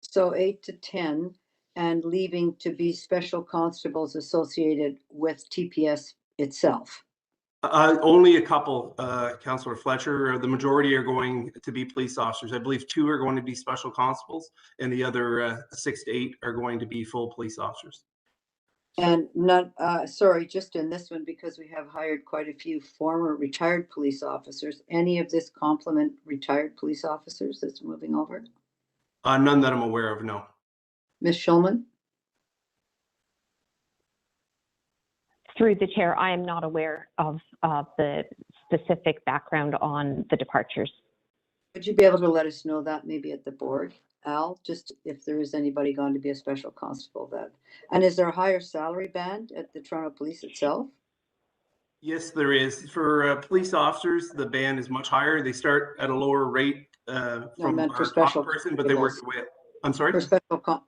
So 8 to 10, and leaving to be special constables associated with TPS itself. Only a couple, Councillor Fletcher. The majority are going to be police officers. I believe 2 are going to be special constables, and the other 6 to 8 are going to be full police officers. And not, sorry, just in this one, because we have hired quite a few former retired police officers. Any of this complement retired police officers that's moving over? None that I'm aware of, no. Ms. Schulman? Through the chair, I am not aware of the specific background on the departures. Would you be able to let us know that maybe at the board, Al, just if there is anybody going to be a special constable that, and is there a higher salary band at the Toronto Police itself? Yes, there is. For police officers, the band is much higher. They start at a lower rate from our top person, but they work their way up. I'm sorry?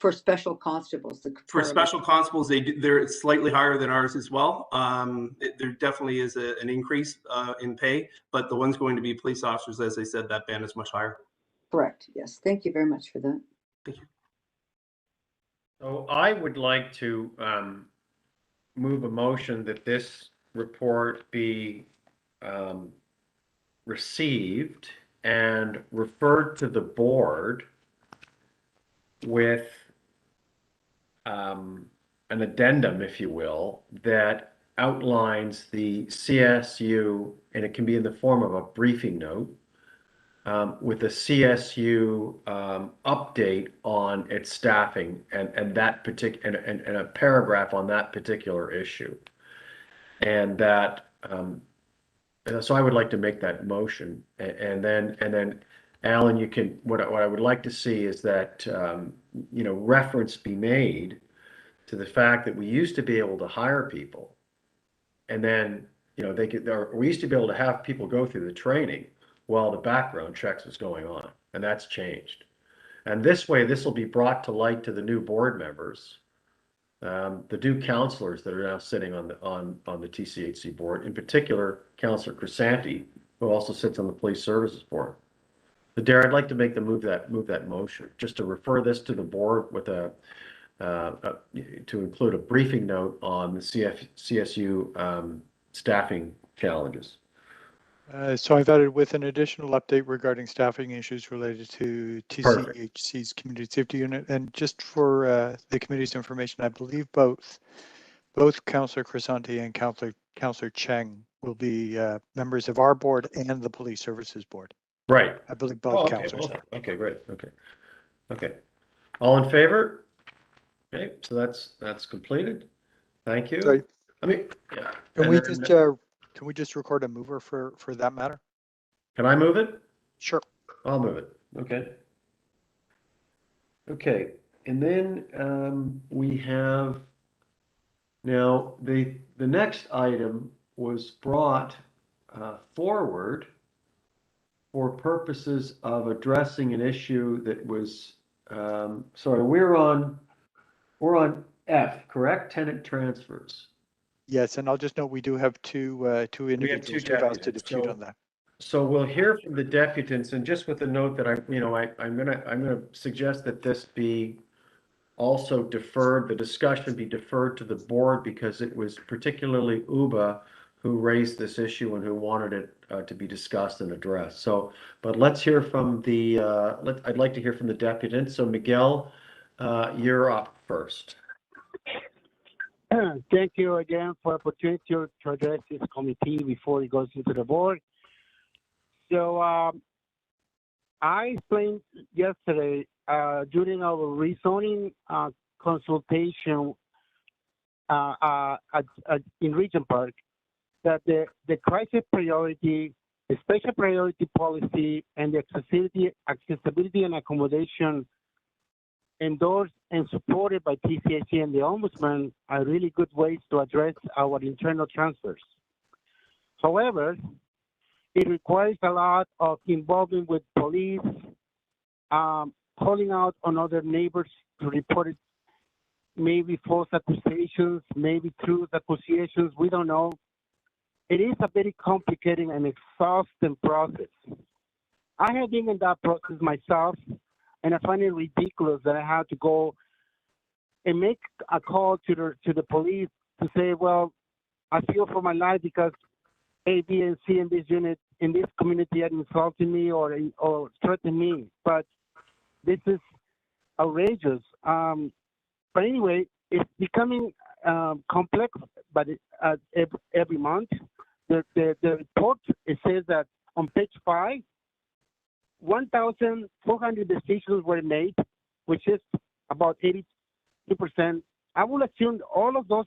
For special constables. For special constables, they're slightly higher than ours as well. There definitely is an increase in pay, but the ones going to be police officers, as I said, that band is much higher. Correct. Yes. Thank you very much for that. Thank you. So I would like to move a motion that this report be received and referred to the board with an addendum, if you will, that outlines the CSU, and it can be in the form of a briefing note, with a CSU update on its staffing and that particular, and a paragraph on that particular issue. And that, so I would like to make that motion, and then Alan, you can, what I would like to see is that, reference be made to the fact that we used to be able to hire people, and then, we used to be able to have people go through the training while the background checks was going on, and that's changed. And this way, this will be brought to light to the new board members, the new counselors that are now sitting on the TCHC board, in particular, Councillor Crisanti, who also sits on the Police Services Board. But Dare, I'd like to move that motion, just to refer this to the board with to include a briefing note on the CSU staffing challenges. So I've added with an additional update regarding staffing issues related to TCHC's Community Safety Unit. And just for the committee's information, I believe both Councillor Crisanti and Councillor Cheng will be members of our board and the Police Services Board. Right. I believe both councillors. Okay, great. Okay. All in favor? Okay, so that's completed. Thank you. Sorry. I mean, yeah. Can we just record a mover for that matter? Can I move it? Sure. I'll move it. Okay. Okay, and then we have now the next item was brought forward for purposes of addressing an issue that was sorry, we're on F, correct? Tenant transfers. Yes, and I'll just note we do have two individuals who've asked to dispute on that. So we'll hear from the deputants, and just with the note that I'm gonna suggest that this be also deferred, the discussion be deferred to the board, because it was particularly Uba who raised this issue and who wanted it to be discussed and addressed. So, but let's hear from the, I'd like to hear from the deputants. So Miguel, you're up first. Thank you again for the opportunity to address this committee before it goes into the board. So I explained yesterday during our rezoning consultation in Region Park that the crisis priority, the special priority policy, and the accessibility and accommodation endorsed and supported by TCHC and the Ombudsman are really good ways to address our internal transfers. However, it requires a lot of involvement with police, calling out on other neighbors to report it, maybe false accusations, maybe true accusations, we don't know. It is a very complicated and exhausting process. I have been in that process myself, and I find it ridiculous that I have to go and make a call to the police to say, well, I feel for my life because A, B, and C in this unit, in this community are insulting me or threatening me. But this is outrageous. But anyway, it's becoming complex, but every month. The report, it says that on page 5, 1,400 decisions were made, which is about 82%. I will assume all of those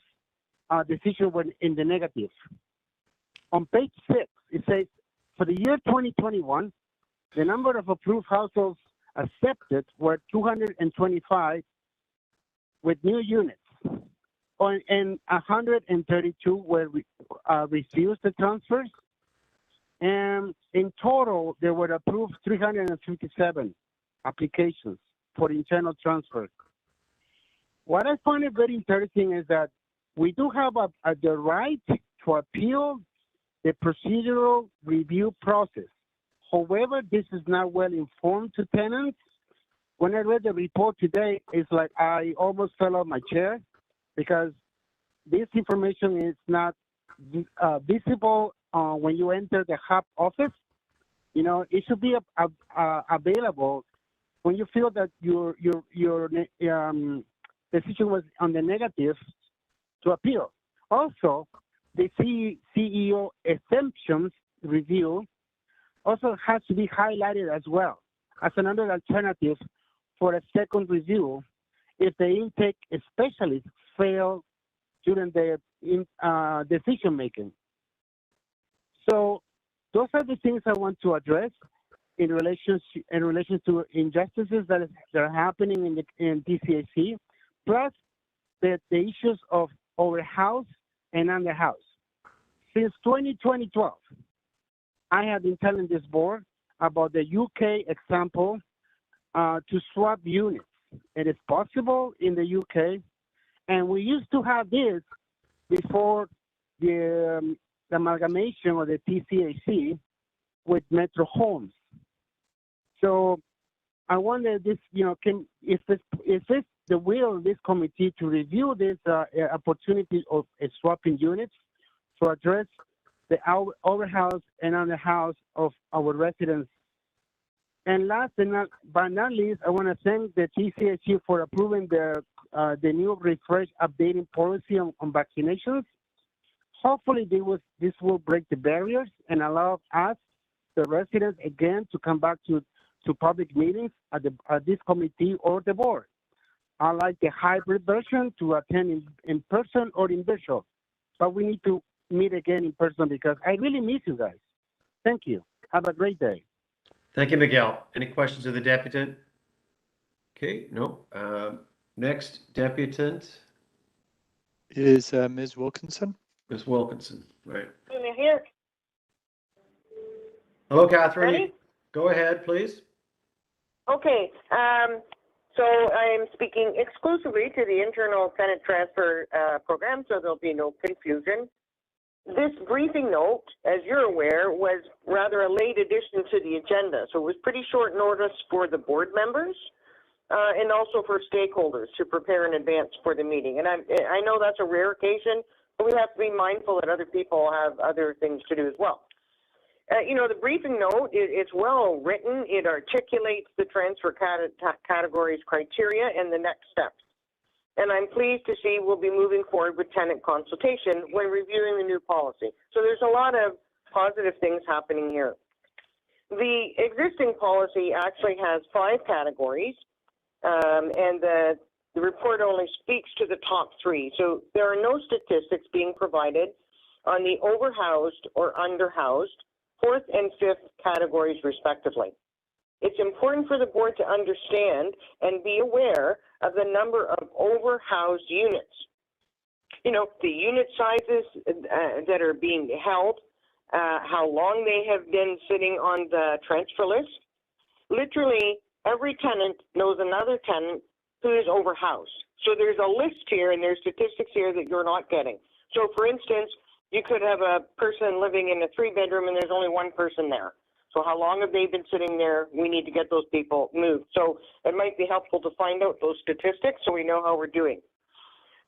decisions were in the negative. On page 6, it says, for the year 2021, the number of approved households accepted were 225 with new units, and 132 were refused the transfers. And in total, there were approved 357 applications for internal transfer. What I find it very interesting is that we do have the right to appeal the procedural review process. However, this is not well informed to tenants. When I read the report today, it's like I almost fell off my chair because this information is not visible when you enter the hub office. You know, it should be available when you feel that your decision was on the negative to appeal. Also, the CEO exemptions review also has to be highlighted as well as another alternative for a second review if the intake specialists fail during the decision making. So those are the things I want to address in relation to injustices that are happening in TCHC, plus the issues of overhouse and underhouse. Since 2012, I have been telling this board about the UK example to swap units. It is possible in the UK, and we used to have this before the amalgamation of the TCHC with Metro Homes. So I wonder this, if it's the will of this committee to review this opportunity of swapping units to address the overhouse and underhouse of our residents. And last but not least, I want to thank the TCHC for approving the new refresh updating policy on vaccinations. Hopefully this will break the barriers and allow us, the residents, again, to come back to public meetings at this committee or the board. I like the hybrid version to attend in person or in virtual, but we need to meet again in person because I really miss you guys. Thank you. Have a great day. Thank you, Miguel. Any questions of the deputant? Okay, no. Next deputant is Ms. Wilkinson. Ms. Wilkinson, right. I'm here. Hello, Catherine. Ready? Go ahead, please. Okay. So I'm speaking exclusively to the internal tenant transfer program, so there'll be no confusion. This briefing note, as you're aware, was rather a late addition to the agenda, so it was pretty short notice for the board members and also for stakeholders to prepare in advance for the meeting. And I know that's a rare occasion, but we have to be mindful that other people have other things to do as well. The briefing note, it's well written. It articulates the transfer categories criteria and the next steps. And I'm pleased to see we'll be moving forward with tenant consultation when reviewing the new policy. So there's a lot of positive things happening here. The existing policy actually has 5 categories, and the report only speaks to the top 3. So there are no statistics being provided on the overhoused or underhoused 4th and 5th categories respectively. It's important for the board to understand and be aware of the number of overhoused units. The unit sizes that are being held, how long they have been sitting on the transfer list. Literally, every tenant knows another tenant who is overhoused. So there's a list here and there's statistics here that you're not getting. So for instance, you could have a person living in a 3-bedroom and there's only one person there. So how long have they been sitting there? We need to get those people moved. So it might be helpful to find out those statistics so we know how we're doing.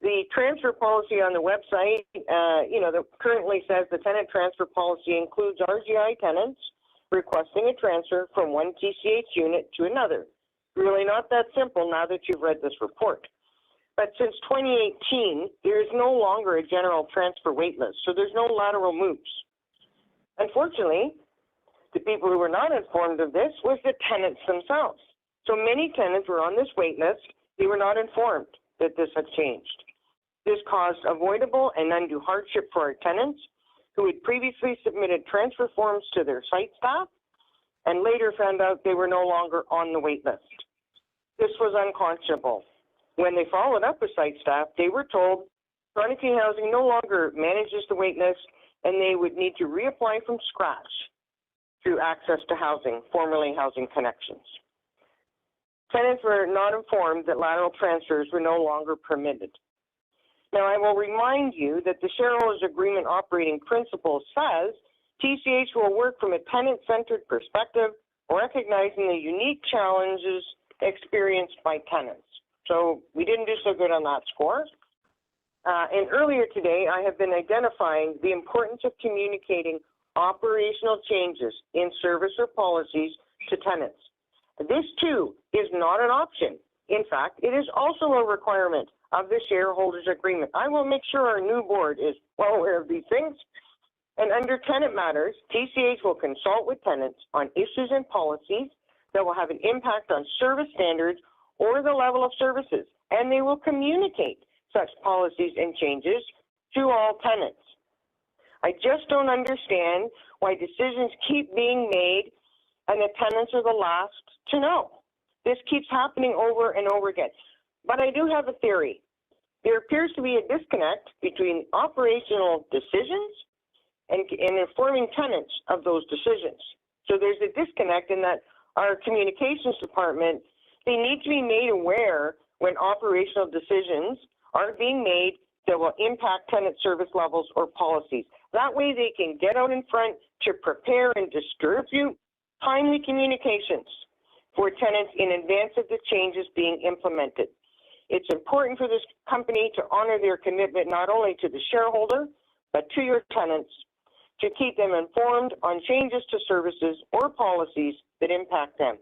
The transfer policy on the website, that currently says the tenant transfer policy includes RGI tenants requesting a transfer from one TCH unit to another. Really not that simple now that you've read this report. But since 2018, there is no longer a general transfer wait list, so there's no lateral moves. Unfortunately, the people who were not informed of this was the tenants themselves. So many tenants were on this wait list. They were not informed that this had changed. This caused avoidable and undue hardship for our tenants who had previously submitted transfer forms to their site staff and later found out they were no longer on the wait list. This was unconscionable. When they followed up with site staff, they were told Chronic Key Housing no longer manages the wait list and they would need to reapply from scratch through Access to Housing, formerly Housing Connections. tenants were not informed that lateral transfers were no longer permitted. Now, I will remind you that the shareholders agreement operating principle says TCH will work from a tenant-centered perspective, recognizing the unique challenges experienced by tenants. So we didn't do so good on that score. And earlier today, I have been identifying the importance of communicating operational changes in service or policies to tenants. This too is not an option. In fact, it is also a requirement of the shareholders agreement. I will make sure our new board is well aware of these things. And under tenant matters, TCH will consult with tenants on issues and policies that will have an impact on service standards or the level of services, and they will communicate such policies and changes to all tenants. I just don't understand why decisions keep being made and the tenants are the last to know. This keeps happening over and over again. But I do have a theory. There appears to be a disconnect between operational decisions and informing tenants of those decisions. So there's a disconnect in that our communications department, they need to be made aware when operational decisions are being made that will impact tenant service levels or policies. That way they can get out in front to prepare and distribute timely communications for tenants in advance of the changes being implemented. It's important for this company to honor their commitment not only to the shareholder, but to your tenants, to keep them informed on changes to services or policies that impact them.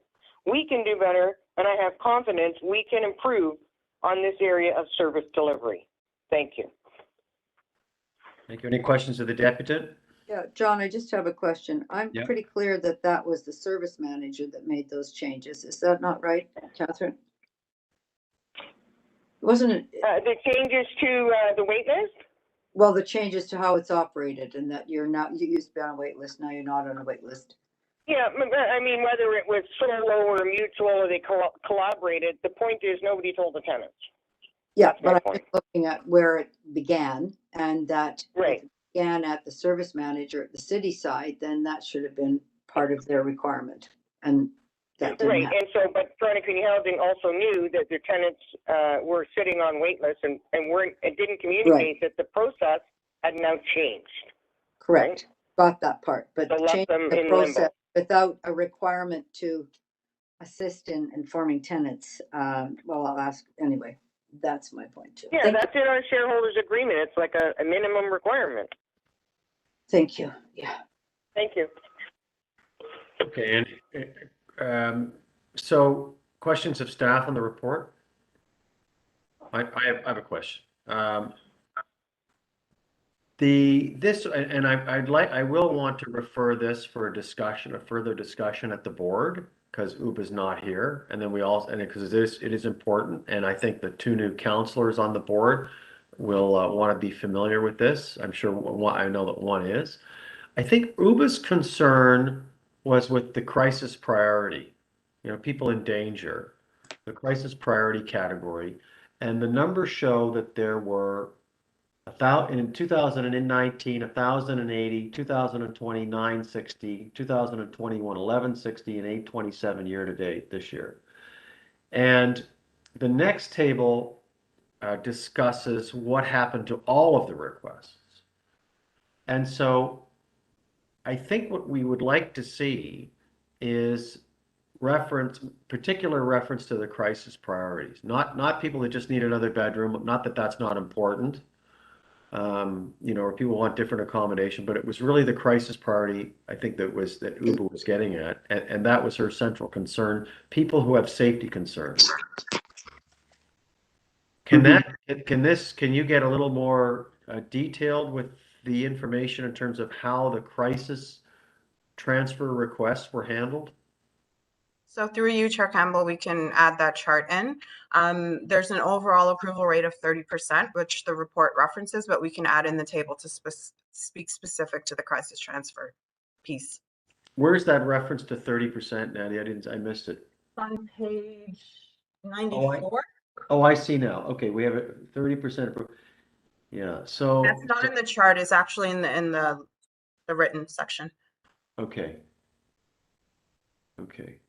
We can do better, and I have confidence we can improve on this area of service delivery. Thank you. Thank you. Any questions of the deputy? Yeah, John, I just have a question. I'm Yeah. pretty clear that that was the service manager that made those changes. Is that not right, Catherine? Wasn't it? The changes to the wait list? Well, the changes to how it's operated and that you're not, you used to be on a wait list, now you're not on a wait list. Yeah, I mean, whether it was solo or mutual or they collaborated, the point is nobody told the tenants. Yeah, That's my but I'm point. looking at where it began and that Right. if it began at the service manager at the city side, then that should have been part of their requirement. And that didn't Right, happen. and so, but Chronic Community Housing also knew that their tenants were sitting on wait lists and didn't communicate that the process had now changed. Correct. Got that part, but So left change them the in process limbo. without a requirement to assist in informing tenants. Well, I'll ask anyway. That's my point too. Yeah, that's in our shareholders agreement. It's like a minimum requirement. Thank you. Yeah. Thank you. Okay, and so questions of staff on the report? I have a question. I will want to refer this for a discussion, a further discussion at the board, because Uba's not here, and then we also, and because it is important, and I think the two new counselors on the board will want to be familiar with this. I'm sure I know that one is. I think Uba's concern was with the crisis priority, people in danger, the crisis priority category, and the numbers show that there were in 2019, 1,080, 2020, 960, 2021, 1,160, and 827 year to date this year. And the next table discusses what happened to all of the requests. And so I think what we would like to see is particular reference to the crisis priorities, not people that just need another bedroom, not that that's not important. Or people want different accommodation, but it was really the crisis priority, I think, that Uba was getting at, and that was her central concern, people who have safety concerns. Can you get a little more detailed with the information in terms of how the crisis transfer requests were handled? So through you, Chair Campbell, we can add that chart in. There's an overall approval rate of 30%, which the report references, but we can add in the table to speak specific to the crisis transfer piece. Where's that reference to 30%, Natty? I missed it. On page 94. Oh, I see now. Okay, we have a 30%. Yeah, so That's not in the chart. It's actually in the written section. Okay. Okay.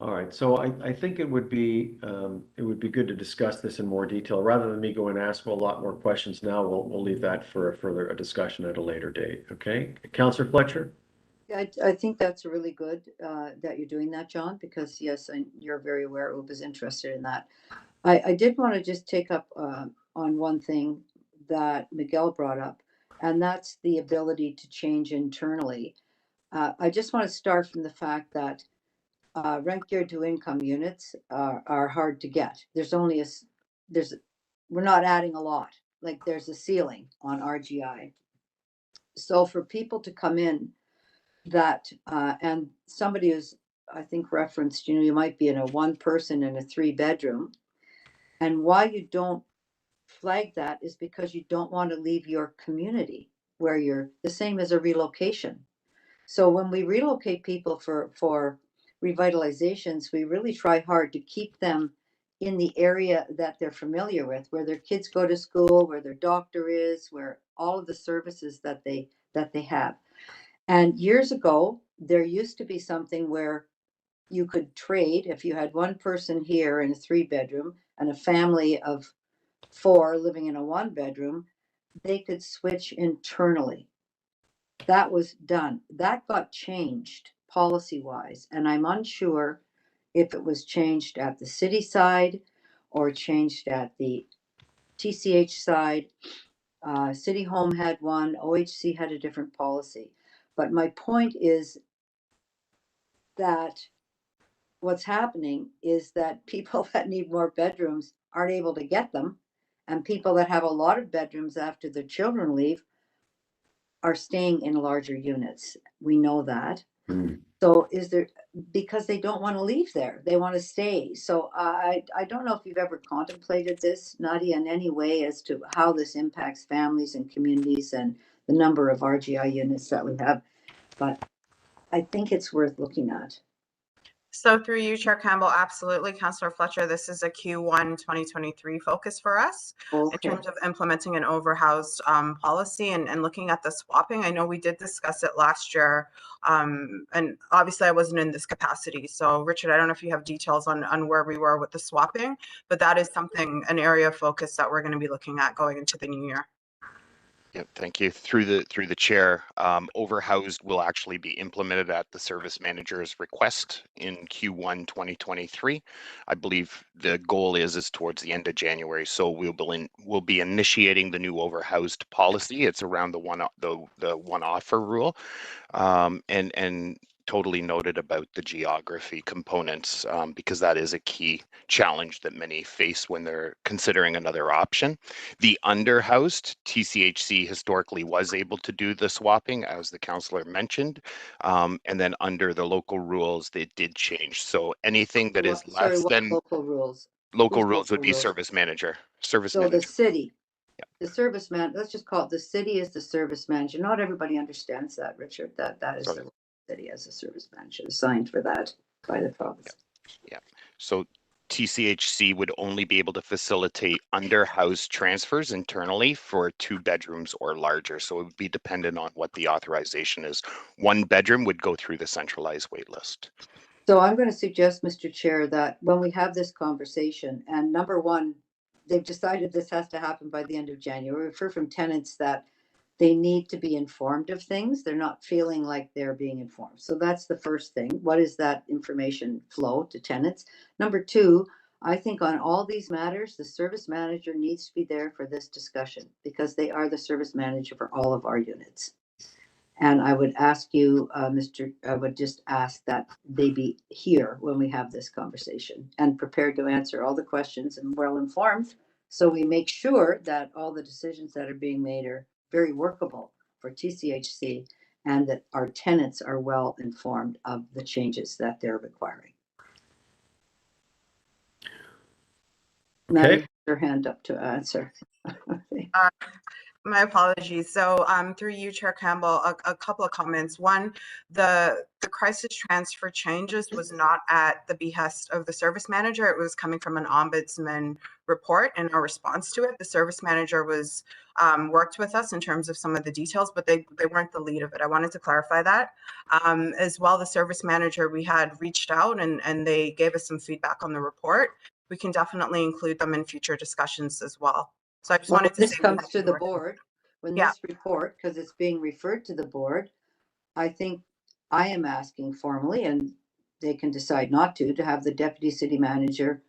All right, so I think it would be good to discuss this in more detail. Rather than me go and ask a lot more questions now, we'll leave that for a further discussion at a later date, okay? Councillor Fletcher? I think that's really good that you're doing that, John, because yes, you're very aware Oop is interested in that. I did want to just take up on one thing that Miguel brought up, and that's the ability to change internally. I just want to start from the fact that rent geared to income units are hard to get. We're not adding a lot. Like there's a ceiling on RGI. So for people to come in that, and somebody who's, I think referenced, you might be in a 1 person in a 3-bedroom. And why you don't flag that is because you don't want to leave your community where you're the same as a relocation. So when we relocate people for revitalizations, we really try hard to keep them in the area that they're familiar with, where their kids go to school, where their doctor is, where all of the services that they have. And years ago, there used to be something where you could trade if you had 1 person here in a 3-bedroom and a family of 4 living in a 1-bedroom, they could switch internally. That was done. That got changed policy-wise, and I'm unsure if it was changed at the city side or changed at the TCH side. City Home had one, OHC had a different policy. But my point is that what's happening is that people that need more bedrooms aren't able to get them, and people that have a lot of bedrooms after their children leave are staying in larger units. We know that. So because they don't want to leave there, they want to stay. So I don't know if you've ever contemplated this, Nadia, in any way as to how this impacts families and communities and the number of RGI units that we have, but I think it's worth looking at. So through you, Chair Campbell, absolutely, Councillor Fletcher, this is a Q1 2023 focus for us in terms of implementing an overhoused policy and looking at the swapping. I know we did discuss it last year, and obviously I wasn't in this capacity. So Richard, I don't know if you have details on where we were with the swapping, but that is an area of focus that we're going to be looking at going into the new year. Yeah, thank you. Through the chair, overhoused will actually be implemented at the service manager's request in Q1 2023. I believe the goal is towards the end of January. So we'll be initiating the new overhoused policy. It's around the one offer rule, and totally noted about the geography components, because that is a key challenge that many face when they're considering another option. The underhoused, TCHC historically was able to do the swapping, as the councillor mentioned, and then under the local rules, they did change. So anything that is less than local rules. Local rules would be service manager. The city. Yeah. The service man, let's just call it the city is the service manager. Not everybody understands that, Richard, that is the city as a service manager assigned for that by the province. Yeah. So TCHC would only be able to facilitate underhoused transfers internally for 2 bedrooms or larger. So it would be dependent on what the authorization is. 1 bedroom would go through the centralized wait list. So I'm going to suggest, Mr. Chair, that when we have this conversation, and number one, they've decided this has to happen by the end of January. We've heard from tenants that they need to be informed of things. They're not feeling like they're being informed. So that's the first thing. What is that information flow to tenants? Number two, I think on all these matters, the service manager needs to be there for this discussion because they are the service manager for all of our units. And I would ask you, I would just ask that they be here when we have this conversation and prepared to answer all the questions and well informed. So we make sure that all the decisions that are being made are very workable for TCHC and that our tenants are well informed of the changes that they're requiring. Okay. Your hand up to answer. My apologies. So through you, Chair Campbell, a couple of comments. One, the crisis transfer changes was not at the behest of the service manager. It was coming from an ombudsman report and our response to it. The service manager was worked with us in terms of some of the details, but they weren't the lead of it. I wanted to clarify that. As well, the service manager, we had reached out and they gave us some feedback on the report. We can definitely include them in future discussions as well. So I just wanted to this say comes to the board, when Yeah. this report, because it's being referred to the board, I think I am asking formally, and they can decide not to have the deputy city manager,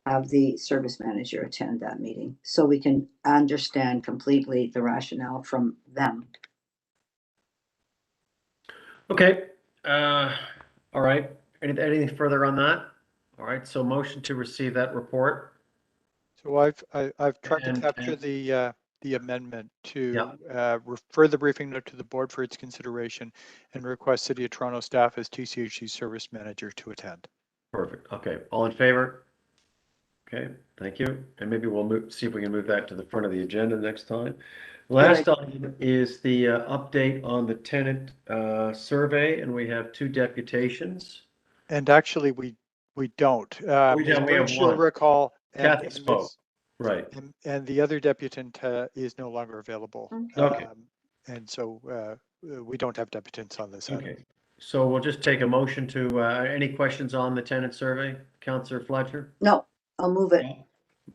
have the service manager attend that meeting, so we can understand completely the rationale from them. Okay, all right. Anything further on that? All right, so motion to receive that report. So I've tried to And- capture the amendment to refer the briefing note to the board for its consideration and request City of Toronto staff as TCHC service manager to attend. Perfect. Okay, all in favor? Okay, thank you. And maybe we'll see if we can move that to the front of the agenda next time. Last item is the update on the tenant survey, and we have 2 deputations. And actually, we don't. We have You'll one. recall. Kathy spoke. Right. And the other deputant is no longer available. Okay. And so we don't have deputants on this item. Okay. So we'll just take a motion to, any questions on the tenant survey? Councillor Fletcher? No, I'll move it.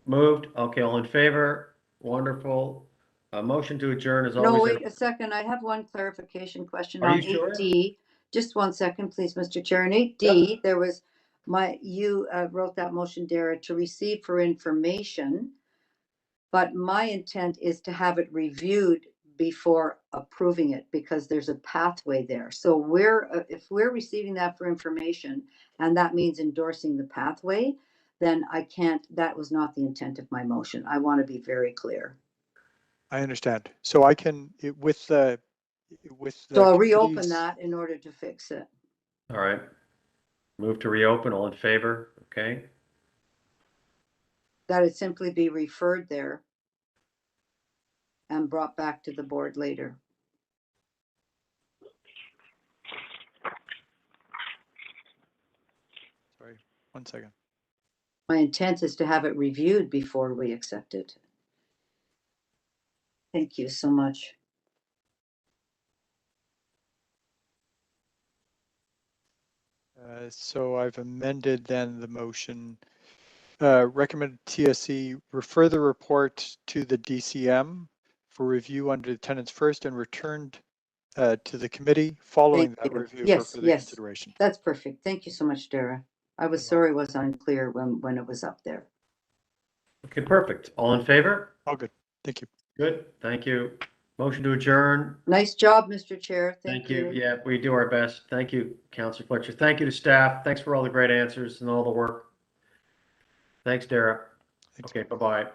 Moved. Okay, all in favor? Wonderful. A motion to adjourn is always. No, wait a second. I have one clarification question Are on you sure? 8D. Just 1 second, please, Mr. Chair. In 8D, there was you wrote that motion, Dara, to receive for information, but my intent is to have it reviewed before approving it, because there's a pathway there. So if we're receiving that for information, and that means endorsing the pathway, then that was not the intent of my motion. I want to be very clear. I understand. So I can, with the So I'll reopen committee's- that in order to fix it. All right. Move to reopen. All in favor? Okay. That it simply be referred there and brought back to the board later. Sorry, 1 second. My intent is to have it reviewed before we accept it. Thank you so much. So I've amended then the motion. Recommended TSC refer the report to the DCM for review under the tenants first and returned to the committee following that review for further consideration. That's perfect. Thank you so much, Dara. I was sorry it was unclear when it was up there. Okay, perfect. All in favor? All good. Thank you. Good. Thank you. Motion to adjourn. Nice job, Mr. Chair. Thank you. Yeah, we do our best. Thank you, Councillor Fletcher. Thank you to staff. Thanks for all the great answers and all the work. Thanks, Dara. Thanks. Okay, bye-bye.